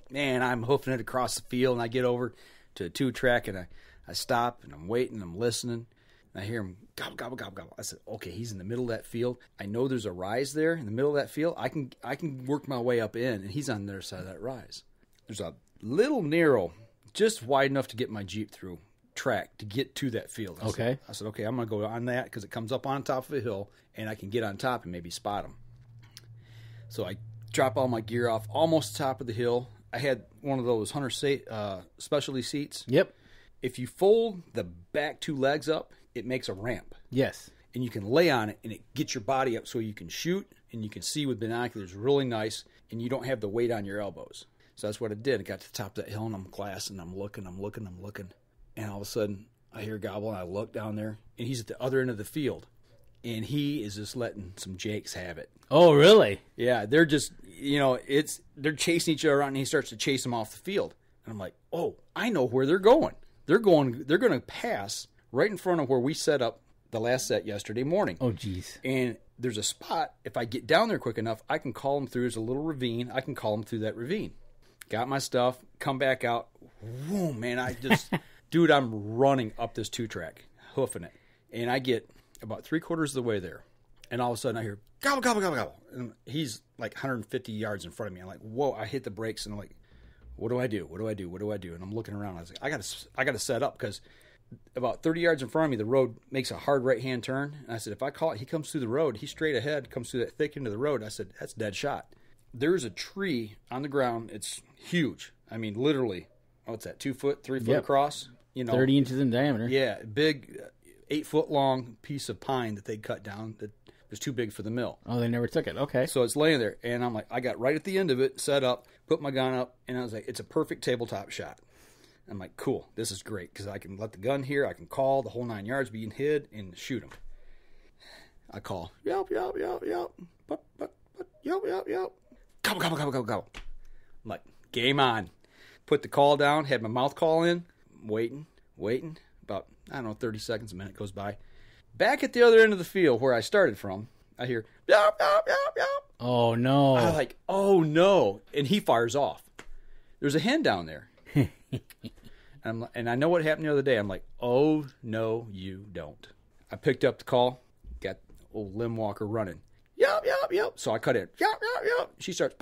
man, I'm hoofing it across the field, and I get over to a 2-track, and I stop, and I'm waiting, I'm listening, and I hear him gobble, gobble, gobble, gobble. I said, okay, he's in the middle of that field. I know there's a rise there in the middle of that field. I can work my way up in, and he's on the other side of that rise. There's a little narrow, just wide enough to get my Jeep through track to get to that field. I said, okay, I'm going to go on that because it comes up on top of a hill, and I can get on top and maybe spot him. So I drop all my gear off almost top of the hill. I had one of those Hunter specialty seats.
Yep.
If you fold the back 2 legs up, it makes a ramp.
Yes.
And you can lay on it, and it gets your body up so you can shoot, and you can see with binoculars really nice, and you don't have the weight on your elbows. So that's what I did. I got to the top of that hill, and I'm glassing, I'm looking. And all of a sudden, I hear gobble, and I look down there, and he's at the other end of the field. And he is just letting some jakes have it.
Oh, really?
Yeah, they're just, they're chasing each other around, and he starts to chase them off the field. And I'm like, oh, I know where they're going. They're going to pass right in front of where we set up the last set yesterday morning.
Oh, geez.
And there's a spot, if I get down there quick enough, I can call them through. There's a little ravine. I can call them through that ravine. Got my stuff, come back out. Whoa, man, dude, I'm running up this 2-track, hoofing it. And I get about 3/4 of the way there. And all of a sudden I hear, gobble, gobble, gobble, gobble. And he's like 150 yards in front of me. I'm like, whoa, I hit the brakes, and I'm like, what do I do? And I'm looking around. I was like, I got to set up, because about 30 yards in front of me, the road makes a hard right-hand turn. And I said, if I call it, he comes through the road. He's straight ahead, comes through that thick end of the road. I said, that's a dead shot. There's a tree on the ground. It's huge. I mean, literally, what's that, 2 foot, 3 foot across?
30 inches in diameter.
Yeah, big 8-foot-long piece of pine that they cut down that was too big for the mill.
Oh, they never took it. Okay.
So it's laying there, and I'm like, I got right at the end of it, set up, put my gun up, and I was like, it's a perfect tabletop shot. I'm like, cool, this is great, because I can let the gun here, I can call the whole 9 yards, being hid, and shoot him. I call, yelp, yelp, yelp, yelp, but, yelp, yelp, yelp, gobble, gobble, gobble, gobble, gobble. I'm like, game on. Put the call down, had my mouth call in, waiting, about, 30 seconds, a minute goes by. Back at the other end of the field where I started from, I hear, yelp, yelp, yelp, yelp.
Oh, no.
I'm like, oh, no. And he fires off. There's a hen down there. And I know what happened the other day. I'm like, oh, no, you don't. I picked up the call, got old limb walker running. Yelp, yelp, yelp. So I cut in. Yelp, yelp, yelp. She starts,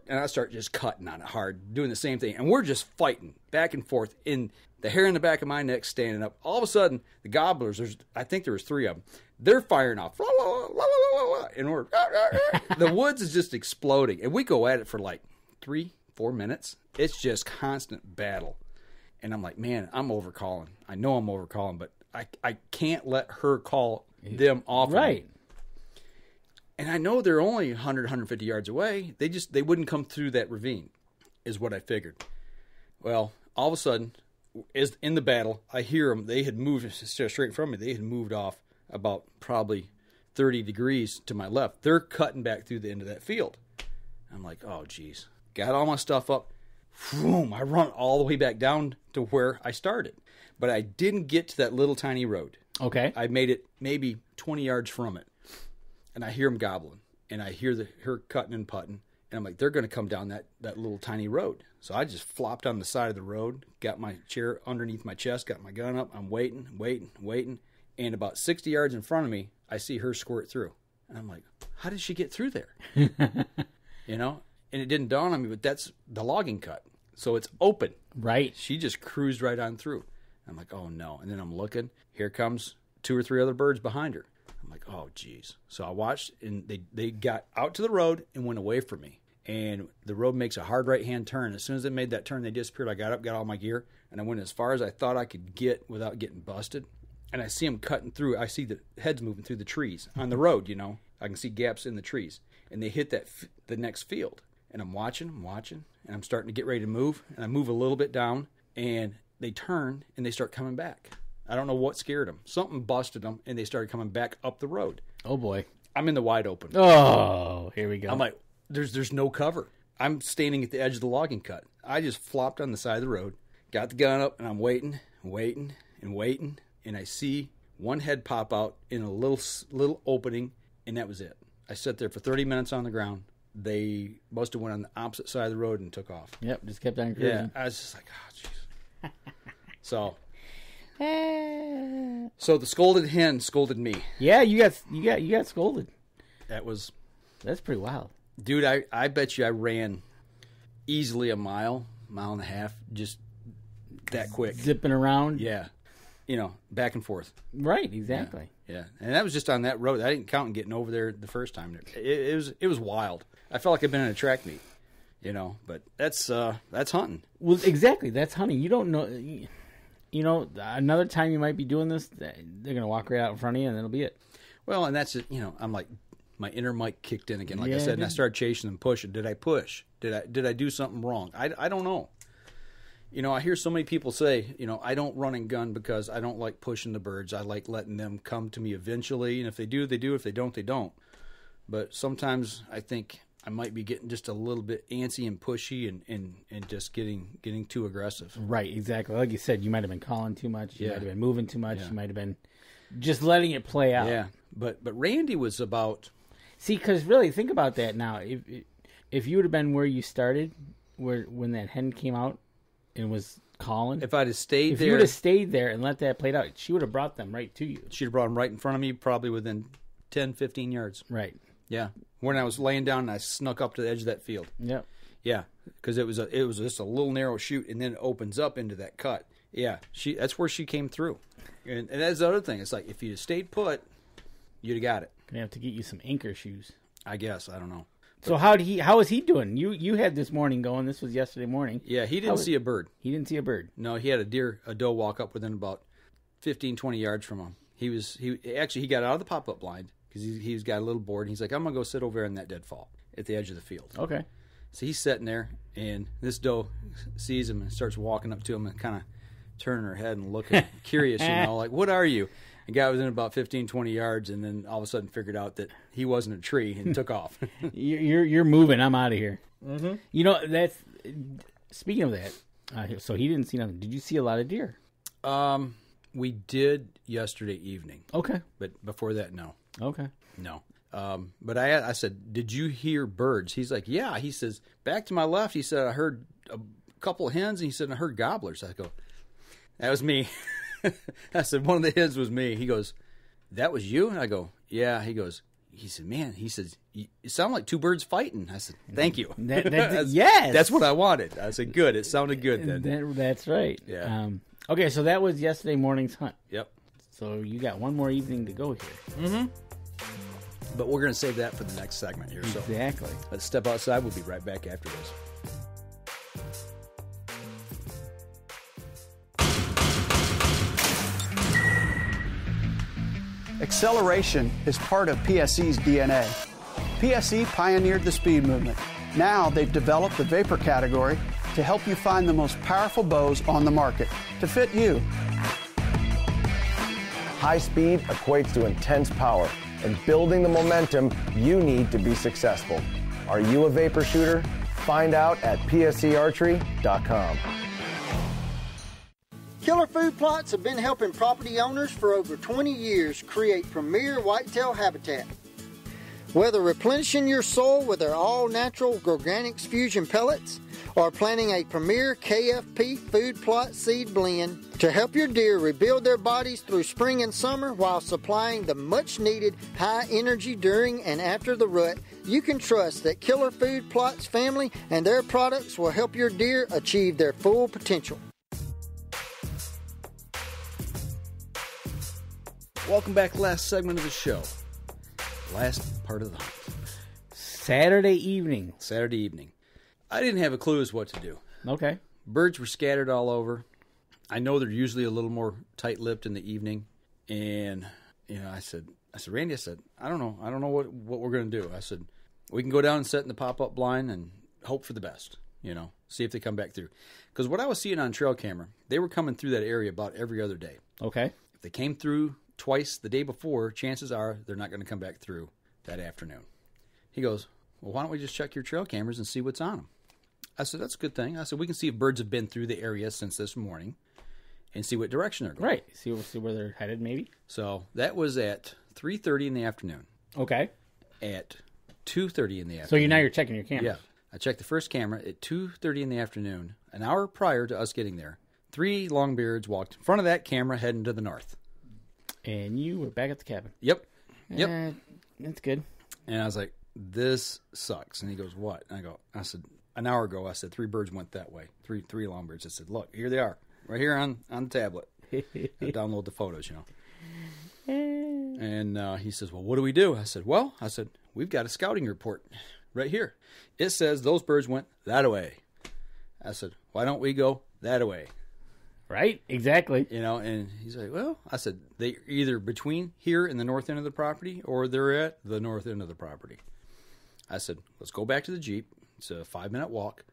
and I start just cutting on it hard, doing the same thing. And we're just fighting back and forth. In the hair in the back of my neck standing up. All of a sudden, the gobblers, I think there was 3 of them, they're firing off. And the woods is just exploding. And we go at it for like 3-4 minutes. It's just constant battle. And I'm like, man, I'm overcalling. I know I'm overcalling, but I can't let her call them off.
Right.
And I know they're only 100, 150 yards away. They wouldn't come through that ravine, is what I figured. Well, all of a sudden, as in the battle, I hear them. They had moved straight from me. They had moved off about probably 30 degrees to my left. They're cutting back through the end of that field. I'm like, oh, geez. Got all my stuff up, Boom, I run all the way back down to where I started. But I didn't get to that little tiny road.
Okay.
I made it maybe 20 yards from it. And I hear them gobbling. And I hear her cutting and putting. And I'm like, they're going to come down that little tiny road. So I just flopped on the side of the road, got my chair underneath my chest, got my gun up. I'm waiting. And about 60 yards in front of me, I see her squirt through. And I'm like, how did she get through there? You know? And it didn't dawn on me, but that's the logging cut. So it's open.
Right.
She just cruised right on through. I'm like, oh, no. And then I'm looking. Here comes 2 or 3 other birds behind her. I'm like, oh, geez. So I watched, and they got out to the road and went away from me. And the road makes a hard right-hand turn. As soon as they made that turn, they disappeared. I got up, got all my gear, and I went as far as I thought I could get without getting busted. And I see them cutting through. I see the heads moving through the trees on the road, you know. I can see gaps in the trees. And they hit the next field. And I'm watching, and I'm starting to get ready to move. And I move a little bit down, and they turn, and they start coming back. I don't know what scared them. Something busted them, and they started coming back up the road.
Oh, boy.
I'm in the wide open.
Oh, here we go.
I'm like, there's no cover. I'm standing at the edge of the logging cut. I just flopped on the side of the road, got the gun up, and I'm waiting. And I see one head pop out in a little opening, and that was it. I sat there for 30 minutes on the ground. They must have went on the opposite side of the road and took off.
Yep, just kept on cruising.
Yeah, I was just like, oh, jeez. So the scolded hen scolded me.
Yeah, you got scolded.
That's
pretty wild.
Dude, I bet you I ran easily a mile and a half, just that quick.
Zipping around?
Yeah. You know, back and forth.
Right, exactly.
Yeah. And that was just on that road. I didn't count getting over there the first time. It was wild. I felt like I'd been in a track meet, you know, but that's hunting.
Well, exactly. That's hunting. You don't know. You know, another time you might be doing this, they're going to walk right out in front of you, and that'll be it.
Well, and that's it. You know, I'm like, my inner Mike kicked in again, like I said, and I started chasing and pushing. Did I push? Did I do something wrong? I don't know. You know, I hear so many people say, you know, I don't run and gun because I don't like pushing the birds. I like letting them come to me eventually, and if they do, they do. If they don't, they don't. But sometimes I think I might be getting just a little bit antsy and pushy and just getting too aggressive.
Right, exactly. Like you said, you might have been calling too much. You might have been moving too much. You might have been just letting it play out.
Yeah, but Randy was about...
See, because really, think about that now. If you would have been where you started, when that hen came out and was calling...
If I'd have stayed there...
If you would have stayed there and let that play out, she would have brought them right to you.
She'd have brought them right in front of me, probably within 10, 15 yards.
Right.
Yeah. When I was laying down and I snuck up to the edge of that field.
Yep.
Yeah, because it was just a little narrow chute, and then it opens up into that cut. Yeah, that's where she came through. And that's the other thing. It's like, if you'd have stayed put, you'd have got it.
Gonna have to get you some anchor shoes.
I guess. I don't know.
So how was he doing? You had this morning going. This was yesterday morning.
Yeah, he didn't see a bird.
He didn't see a bird.
No, he had a doe walk up within about 15, 20 yards from him. He got out of the pop-up blind because he's got a little board. And he's like, I'm going to go sit over there in that deadfall at the edge of the field.
Okay.
So he's sitting there, and this doe sees him and starts walking up to him and kind of turning her head and looking curious, you know, like, what are you? And got within about 15, 20 yards, and then all of a sudden figured out that he wasn't a tree and took off.
You're moving. I'm out of here.
Mm-hmm.
You know, speaking of that, so he didn't see nothing. Did you see a lot of deer?
We did yesterday evening.
Okay.
But before that, no.
Okay.
No. But I said, did you hear birds? He's like, yeah. He says, back to my left, he said, I heard a couple of hens, and he said, I heard gobblers. I go, that was me. I said, one of the hens was me. He goes, that was you? And I go, yeah. He said, man, he says, it sounded like two birds fighting. I said, thank you.
Yes.
That's what I wanted. I said, good. It sounded good then.
That's right.
Yeah.
Okay, so that was yesterday morning's hunt.
Yep.
So you got one more evening to go here.
Mm-hmm. But we're going to save that for the next segment here.
Exactly.
So let's step outside. We'll be right back after this.
Acceleration is part of PSE's DNA. PSE pioneered the speed movement. Now they've developed the vapor category to help you find the most powerful bows on the market to fit you.
High speed equates to intense power and building the momentum you need to be successful. Are you a vapor shooter? Find out at psearchery.com.
Killer Food Plots have been helping property owners for over 20 years create premier whitetail habitat. Whether replenishing your soil with their all-natural Organics Fusion pellets or planting a premier KFP food plot seed blend to help your deer rebuild their bodies through spring and summer while supplying the much-needed high energy during and after the rut, you can trust that Killer Food Plots family and their products will help your deer achieve their full potential.
Welcome back to the last segment of the show. Last part of the hunt.
Saturday evening.
I didn't have a clue as what to do.
Okay.
Birds were scattered all over. I know they're usually a little more tight-lipped in the evening. And, I said, Randy, I don't know what we're going to do. I said, we can go down and sit in the pop-up blind and hope for the best, see if they come back through. Because what I was seeing on trail camera, they were coming through that area about every other day.
Okay.
If they came through twice the day before, chances are they're not going to come back through that afternoon. He goes, well, why don't we just check your trail cameras and see what's on them? I said, that's a good thing. I said, we can see if birds have been through the area since this morning and see what direction they're going.
Right. See where they're headed, maybe.
So that was at 3:30 in the afternoon.
Okay.
At 2:30 in the afternoon.
So you're checking your cameras.
Yeah. I checked the first camera at 2:30 in the afternoon, an hour prior to us getting there. 3 longbeards walked in front of that camera heading to the north.
And you were back at the cabin.
Yep.
That's good.
And I was like, this sucks. And he goes, what? And I said, an hour ago, I said 3 birds went that way. Three longbeards. I said, look, here they are, right here on the tablet. I download the photos, And he says, well, what do we do? I said, we've got a scouting report right here. It says those birds went that way. I said, why don't we go that way?
Right, exactly.
And he's like, well, I said, they either between here and the north end of the property or they're at the north end of the property. I said, let's go back to the Jeep. It's a 5-minute walk.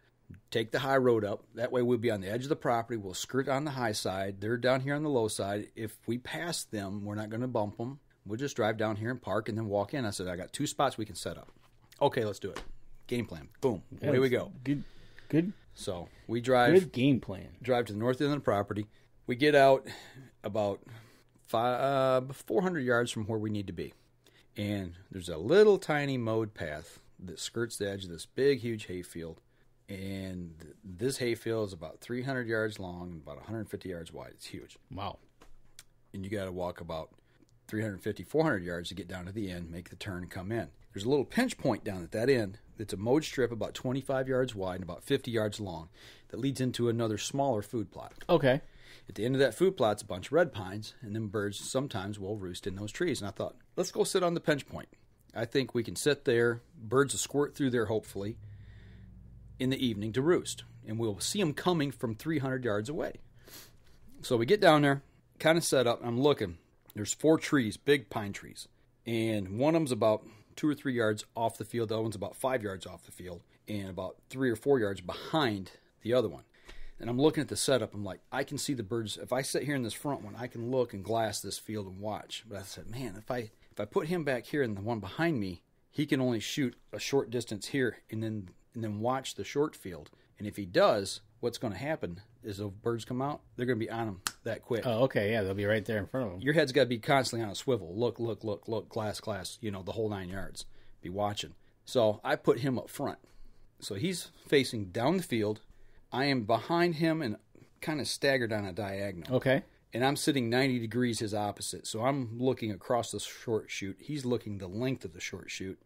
Take the high road up. That way we'll be on the edge of the property. We'll skirt on the high side. They're down here on the low side. If we pass them, we're not going to bump them. We'll just drive down here and park and then walk in. I said, I got 2 spots we can set up. Okay, let's do it. Game plan. Boom. Away we go.
Good.
So we drive.
Good game plan.
Drive to the north end of the property. We get out about 400 yards from where we need to be. And there's a little tiny mowed path that skirts the edge of this big, huge hayfield. And this hayfield is about 300 yards long and about 150 yards wide. It's huge.
Wow.
And you got to walk about 350, 400 yards to get down to the end, make the turn, and come in. There's a little pinch point down at that end. It's a mowed strip about 25 yards wide and about 50 yards long that leads into another smaller food plot.
Okay.
At the end of that food plot's a bunch of red pines, and then birds sometimes will roost in those trees. And I thought, let's go sit on the pinch point. I think we can sit there. Birds will squirt through there, hopefully, in the evening to roost. And we'll see them coming from 300 yards away. So we get down there, kind of set up. I'm looking. There's 4 trees, big pine trees. And one of them's about 2 or 3 yards off the field. The other one's about 5 yards off the field. And about 3 or 4 yards behind the other one. And I'm looking at the setup. I'm like, I can see the birds. If I sit here in this front one, I can look and glass this field and watch. But I said, man, if I put him back here and the one behind me, he can only shoot a short distance here and then watch the short field. And if he does, what's going to happen is those birds come out, they're going to be on him that quick.
Oh, okay, yeah, they'll be right there in front of them.
Your head's got to be constantly on a swivel. Look, glass, the whole 9 yards. Be watching. So I put him up front. So he's facing down the field. I am behind him and kind of staggered on a diagonal.
Okay.
And I'm sitting 90 degrees his opposite. So I'm looking across the short chute. He's looking the length of the short chute.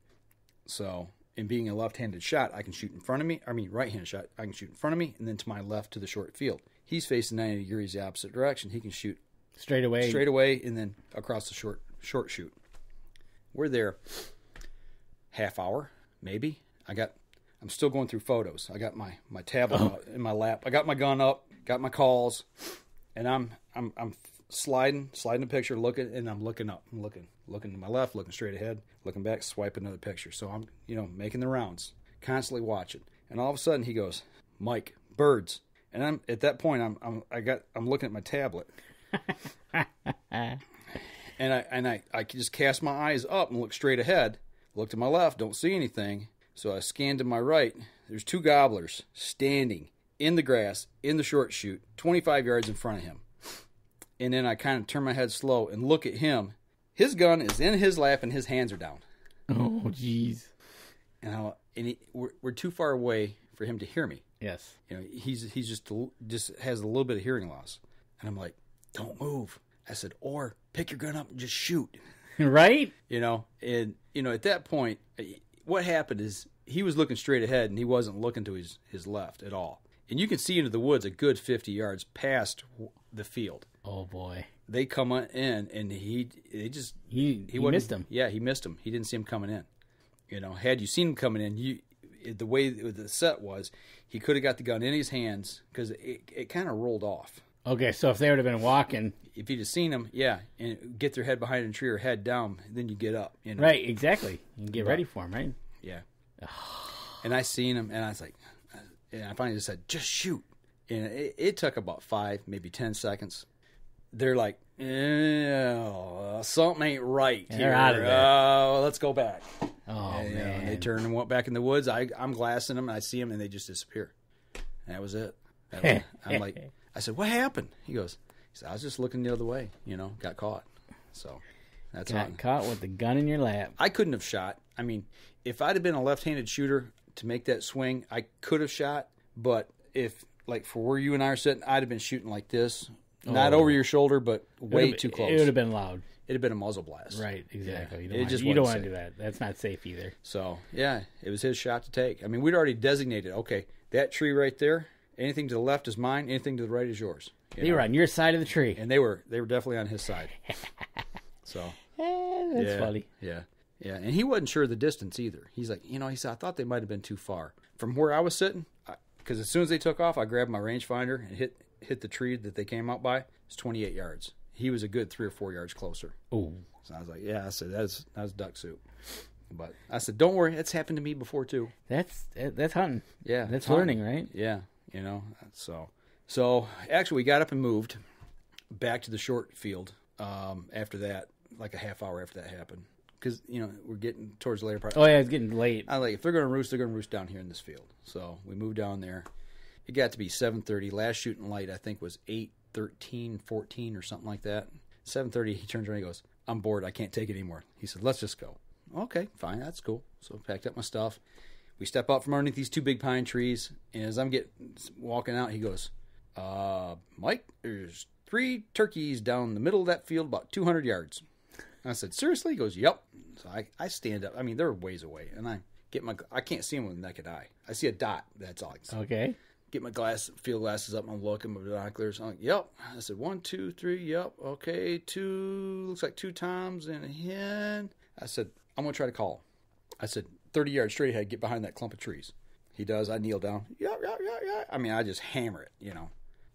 So, in being a left-handed shot, I can shoot in front of me. Right-handed shot, I can shoot in front of me and then to my left to the short field. He's facing 90 degrees the opposite direction. He can shoot
straight away
and then across the short chute. We're there half hour, maybe. I'm still going through photos. I got my tablet in my lap. I got my gun up, got my calls, and I'm sliding the picture, looking, and I'm looking up. I'm looking to my left, looking straight ahead, looking back, swipe another picture. So I'm, making the rounds, constantly watching. And all of a sudden he goes, Mike, birds. And I'm at that point I'm looking at my tablet. and I just cast my eyes up and look straight ahead. Look to my left, don't see anything. So I scanned to my right. there's 2 gobblers standing in the grass, in the short chute, 25 yards in front of him. And then I kind of turn my head slow and look at him. His gun is in his lap and his hands are down.
Oh, jeez.
And we're too far away for him to hear me.
Yes.
You know, he's just has a little bit of hearing loss. And I'm like, don't move. I said, or pick your gun up and just shoot.
Right?
You know, and, you know, at that point, what happened is he was looking straight ahead and he wasn't looking to his left at all. And you can see into the woods a good 50 yards past the field.
Oh, boy.
They come in, and he
missed him.
Yeah, he missed him. He didn't see him coming in. You know, had you seen him coming in, the way the set was, he could have got the gun in his hands because it kind of rolled off.
Okay, so if they would have been walking,
if you'd have seen them, and get their head behind a tree or head down, then you get up. You know?
Right, exactly. You can get ready for them, right?
Yeah. And I seen him, and I was like, and I finally just said, just shoot. And it took about 5, maybe 10 seconds. They're like, something ain't right here.
They're out of there.
Oh, let's go back.
Oh,
and,
man.
And they turned and went back in the woods. I'm glassing them, and I see them, and they just disappear. And that was it. I'm like, I said, what happened? He said, I was just looking the other way, you know, got caught. So that's
got caught with the gun in your lap.
I couldn't have shot. I mean, if I'd have been a left-handed shooter to make that swing, I could have shot. But if, like, for where you and I are sitting, I'd have been shooting like this. Not over your shoulder, but way too close.
It would have been loud.
It'd have been a muzzle blast.
Right, exactly.
Yeah,
You don't want to do that. That's not safe either.
So, yeah, it was his shot to take. I mean, we'd already designated, okay, that tree right there, anything to the left is mine, anything to the right is yours.
They were on your side of the tree.
And they were definitely on his side. So,
that's funny.
Yeah. Yeah, and he wasn't sure of the distance either. He's like, he said, I thought they might have been too far. From where I was sitting, because as soon as they took off, I grabbed my rangefinder and hit the tree that they came out by. It's 28 yards. He was a good 3 or 4 yards closer.
Oh.
So I was like, yeah, I said, that was duck soup. But I said, don't worry, it's happened to me before too.
That's hunting.
Yeah.
That's
hunting.
learning, right?
Yeah, So actually we got up and moved back to the short field after that, like a half hour after that happened. Because, we're getting towards the later part.
Oh, yeah, it's getting late.
I like, if they're going to roost down here in this field. So we moved down there. It got to be 7:30. Last shooting light, I think, was 8:13, 14 or something like that. 7:30, he turns around and he goes, I'm bored. I can't take it anymore. He said, let's just go. Okay, fine. That's cool. So I packed up my stuff. We step out from underneath these 2 big pine trees. And as I'm walking out, he goes, Mike, there's 3 turkeys down the middle of that field about 200 yards. I said, seriously? He goes, yep. So I stand up. I mean, they're ways away. And I can't see them with the naked eye. I see a dot. That's all I can see.
Okay.
Get my field glasses up. I'm looking, my binoculars. I'm like, yep. I said, 1, 2, 3, yep. Okay, 2, looks like 2 toms and a hen. I said, I'm going to try to call. I said, 30 yards straight ahead, get behind that clump of trees. He does. I kneel down. Yeah. I mean, I just hammer it,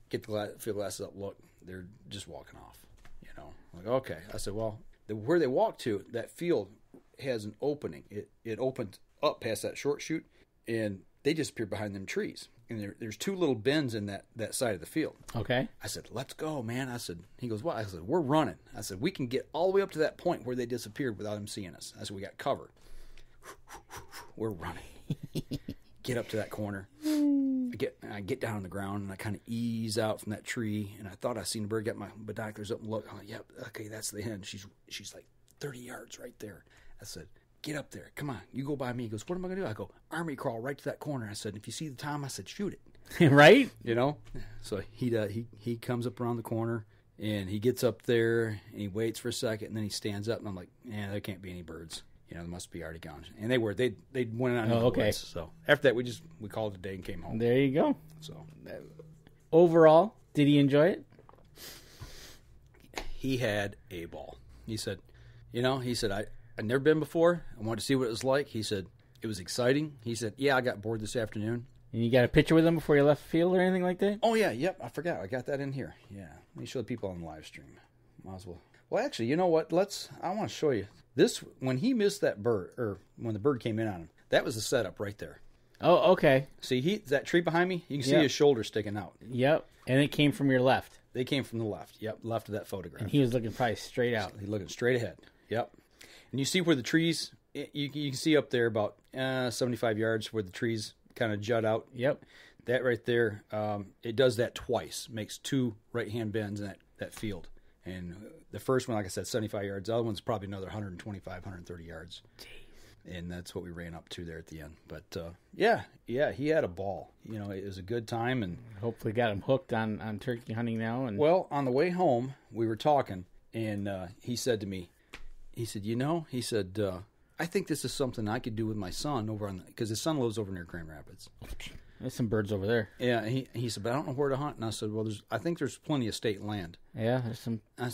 Get the field glasses up, look. They're just walking off, I'm like, okay. I said, well, where they walk to, that field has an opening. It opened up past that short chute, and they disappeared behind them trees. And there's 2 little bends in that side of the field.
Okay.
I said, let's go, man. I said, he goes, what? I said, we're running. I said, we can get all the way up to that point where they disappeared without them seeing us. I said, we got cover. We're running. Get up to that corner. I get down on the ground, and I kind of ease out from that tree. And I thought I seen a bird. Got my binoculars up and look. I'm like, yep, okay, that's the hen. She's like 30 yards right there. I said, get up there. Come on. You go by me. He goes, what am I going to do? I go, army crawl right to that corner. I said, if you see the tom, I said, shoot it.
Right?
So he comes up around the corner, and he gets up there, and he waits for a second, and then he stands up, and I'm like, there can't be any birds. They must be already gone. And they were. They went on.
Oh, okay.
Woods. So after that, we called it a day and came home.
There you go.
So
overall, did he enjoy it?
He had a ball. He said, I'd never been before. I wanted to see what it was like. He said, it was exciting. He said, yeah, I got bored this afternoon.
And you got a picture with him before you left the field or anything like that?
Oh, yeah. Yep. I forgot. I got that in here. Yeah. Let me show the people on the live stream. Might as well. Well, actually, you know what? I want to show you. This, when he missed that bird, or when the bird came in on him, that was the setup right there.
Oh, okay.
See, that tree behind me, you can see his shoulder sticking out.
Yep. And it came from your left.
They came from the left. Yep, left of that photograph.
And he was looking probably straight out.
He's looking straight ahead. Yep. And you see where the trees, you can see up there about 75 yards where the trees kind of jut out.
Yep.
That right there, it does that twice. Makes 2 right-hand bends in that field. And the first one, like I said, 75 yards. The other one's probably another 125, 130 yards. Jeez. And that's what we ran up to there at the end. But, yeah, he had a ball. You know, it was a good time. And
hopefully got him hooked on turkey hunting now. And
well, on the way home, we were talking, and he said to me, I think this is something I could do with my son over on because his son lives over near Grand Rapids.
There's some birds over there.
Yeah, he said, but I don't know where to hunt. And I said, well, I think there's plenty of state land.
Yeah, there's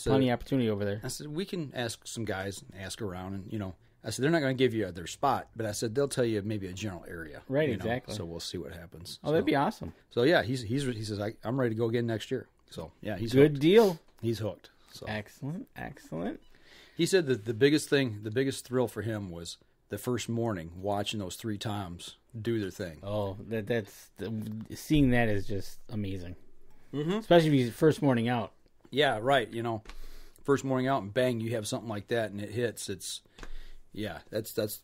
plenty of opportunity over there.
I said, we can ask some guys, ask around, and, you know, I said, they're not going to give you their spot, but I said, they'll tell you maybe a general area.
Right,
you know?
exactly.
So we'll see what happens.
Oh, that'd be awesome.
So, yeah, he says, I'm ready to go again next year. So, yeah, he's
good
hooked.
Deal.
He's hooked. So
excellent.
He said that the biggest thrill for him was the first morning watching those 3 toms do their thing.
Oh, seeing that is just amazing. Mm-hmm. Especially if he's first morning out.
Yeah, right. You know, first morning out and bang, you have something like that and it hits. That's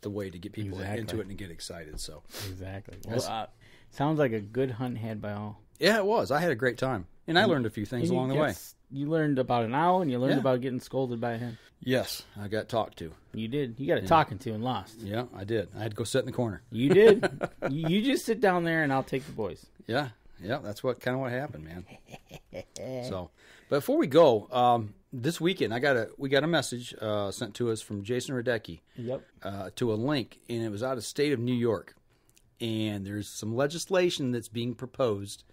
the way to get people into it and get excited. So
exactly. Well, sounds like a good hunt had by all.
Yeah, it was. I had a great time, and I learned a few things along the way.
You learned about an owl, and you learned about getting scolded by him.
Yes, I got talked to.
You did. You got a talking to and lost.
Yeah, I did. I had to go sit in the corner.
You did. You just sit down there, and I'll take the boys.
Yeah. That's what happened, man. So, but before we go, this weekend we got a message sent to us from Jason Radecki.
Yep.
To a link, and it was out of state of New York, and there's some legislation that's being proposed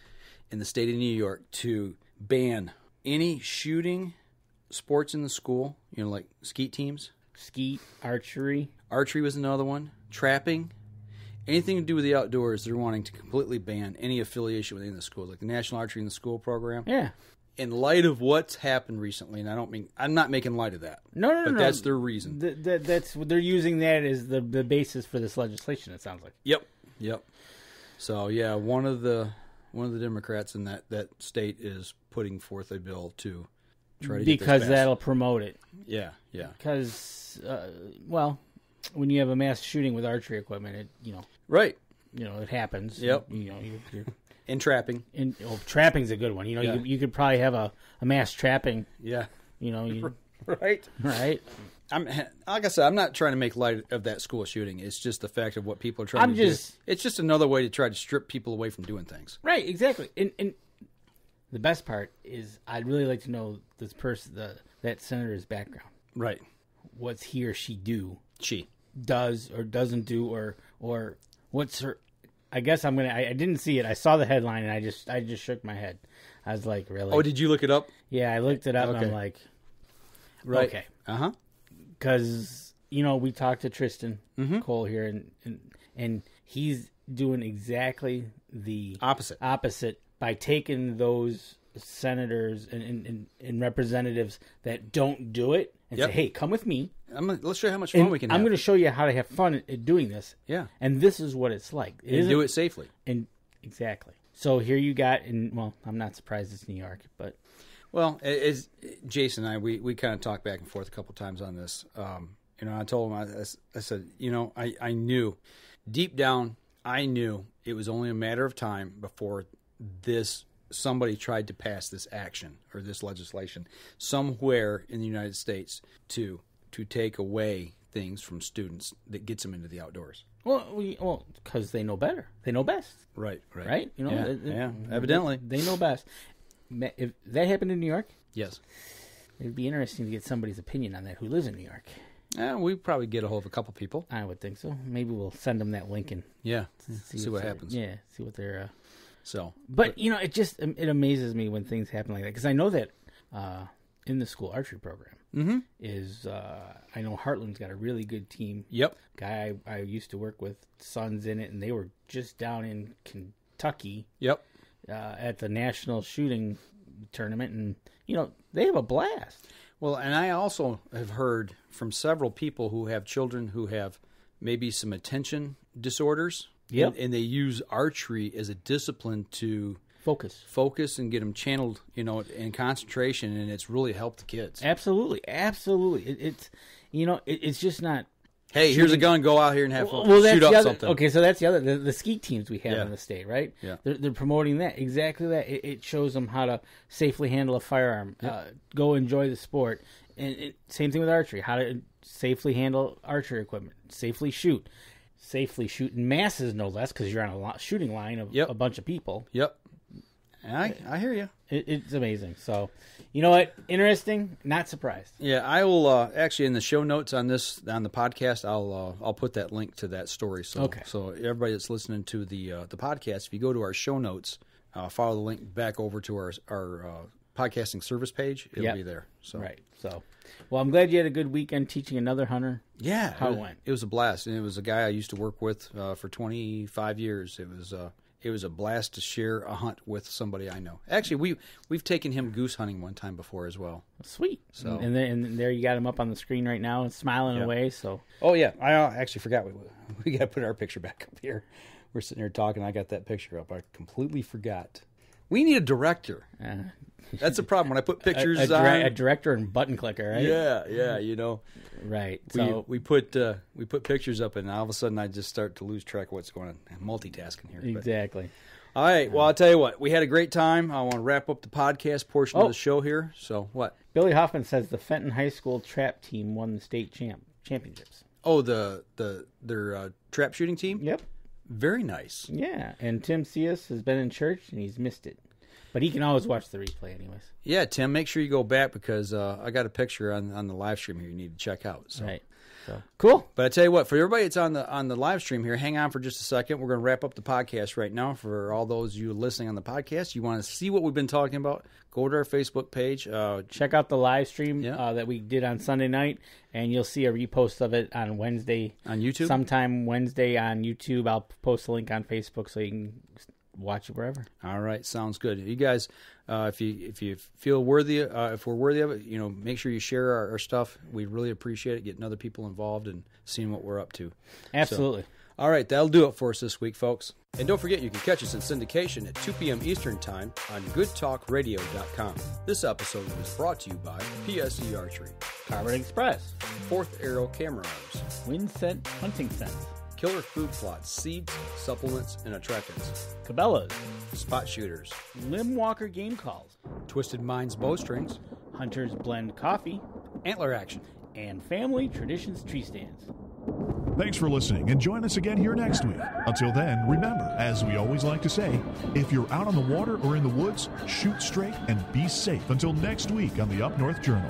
in the state of New York to ban any shooting sports in the school, you know, like skeet teams.
Skeet, archery.
Archery was another one. Trapping. Anything to do with the outdoors, they're wanting to completely ban any affiliation within the schools, like the National Archery in the School program.
Yeah.
In light of what's happened recently, and I'm not making light of that.
No.
But that's their reason.
They're using that as the basis for this legislation, it sounds like.
Yep. So, yeah, one of the Democrats in that state is putting forth a bill to try to get this passed.
That'll promote it.
Yeah.
Because, when you have a mass shooting with archery equipment,
right.
It happens.
Yep.
You're
and trapping.
Trapping's a good one. You could probably have a mass trapping.
Yeah.
Right.
Like I said, I'm not trying to make light of that school shooting. It's just the fact of what people are trying to do. It's just another way to try to strip people away from doing things.
Right, exactly. And the best part is I'd really like to know this person, that senator's background.
Right.
What's he or she do?
She
does or doesn't do, or what's her? I guess I didn't see it. I saw the headline and I just shook my head. I was like, really?
Oh, did you look it up?
Yeah, I looked it up and I'm like,
right.
Okay.
Uh-huh.
Because, we talked to Tristan Cole here, and he's doing exactly the
opposite
by taking those senators and representatives that don't do it and say, hey, come with me.
Let's show you how much fun we can have.
I'm going to show you how to have fun at doing this.
Yeah.
And this is what it's like.
And do it safely.
And exactly. So here you got, I'm not surprised it's New York, but...
Well, as Jason and I, we kind of talked back and forth a couple times on this. I told him, I said, I knew, deep down, I knew it was only a matter of time before somebody tried to pass this action or this legislation somewhere in the United States to take away things from students that gets them into the outdoors.
Well, because they know better. They know best.
Right.
Right?
Yeah, evidently.
They know best. If that happened in New York,
yes,
it'd be interesting to get somebody's opinion on that who lives in New York.
We'd probably get a hold of a couple people.
I would think so. Maybe we'll send them that link and
see what happens.
Yeah, see what they're.
But
it amazes me when things happen like that because I know that in the school archery program is I know Heartland's got a really good team.
Yep,
guy I used to work with, sons in it, and they were just down in Kentucky.
Yep.
At the national shooting tournament, and they have a blast.
Well, and I also have heard from several people who have children who have maybe some attention disorders.
Yep.
And they use archery as a discipline to focus and get them channeled, in concentration, and it's really helped the kids.
Absolutely. It's just not
Hey, here's a gun. Go out here and have fun.
Well,
shoot up something.
Okay, so that's the other the skeet teams we have
Yeah.
in the state, right?
Yeah.
They're promoting that exactly that. It shows them how to safely handle a firearm, go enjoy the sport, and same thing with archery. How to safely handle archery equipment, safely shoot in masses, no less, because you're on a shooting line of a bunch of people.
Yep. I hear you.
It's amazing. So, you know what? Interesting. Not surprised.
Yeah, I will actually in the show notes on the podcast. I'll put that link to that story. So so everybody that's listening to the podcast, if you go to our show notes, follow the link back over to our podcasting service page. It'll be there. So
right. So, well, I'm glad you had a good weekend teaching another hunter.
Yeah,
how it went.
It was a blast, and it was a guy I used to work with for 25 years. It was a blast to share a hunt with somebody I know. Actually, we've taken him goose hunting one time before as well.
Sweet. So and there you got him up on the screen right now and smiling away. So
oh yeah, I actually forgot we got to put our picture back up here. We're sitting here talking. I got that picture up. I completely forgot. We need a director. That's the problem when I put pictures on.
A director and button clicker, right?
Yeah, you know.
Right. So
we put pictures up, and all of a sudden I just start to lose track of what's going on. I'm multitasking here.
Exactly.
All right. Well, I'll tell you what. We had a great time. I want to wrap up the podcast portion of the show here. So what?
Billy Hoffman says the Fenton High School trap team won the state championships.
Oh, their trap shooting team?
Yep.
Very nice.
Yeah, and Tim Cias has been in church and he's missed it. But he can always watch the replay anyways.
Yeah, Tim, make sure you go back because I got a picture on the live stream here you need to check out. So.
Right. So cool.
But I tell you what, for everybody that's on the live stream here, hang on for just a second. We're going to wrap up the podcast right now. For all those of you listening on the podcast, you want to see what we've been talking about, go to our Facebook page.
Check out the live stream that we did on Sunday night, and you'll see a repost of it on Wednesday.
On YouTube?
Sometime Wednesday on YouTube. I'll post a link on Facebook so you can watch it wherever.
All right, sounds good. You guys, if you feel worthy, if we're worthy of it, make sure you share our stuff. We really appreciate it, getting other people involved and seeing what we're up to.
Absolutely.
So, all right, that'll do it for us this week, folks. And don't forget, you can catch us in syndication at 2 p.m. Eastern Time on GoodTalkRadio.com. This episode was brought to you by PSE Archery,
Carbon Express,
Fourth Arrow Camera Arms,
Wind Scent Hunting Scents,
Killer Food Plots, Seeds, Supplements, and Attractants,
Cabela's,
Spot Shooters,
Limb Walker Game Calls,
Twisted Minds Bowstrings,
Hunter's Blend Coffee,
Antler Action,
and Family Traditions Tree Stands.
Thanks for listening, and join us again here next week. Until then, remember, as we always like to say, if you're out on the water or in the woods, shoot straight and be safe. Until next week on the Up North Journal.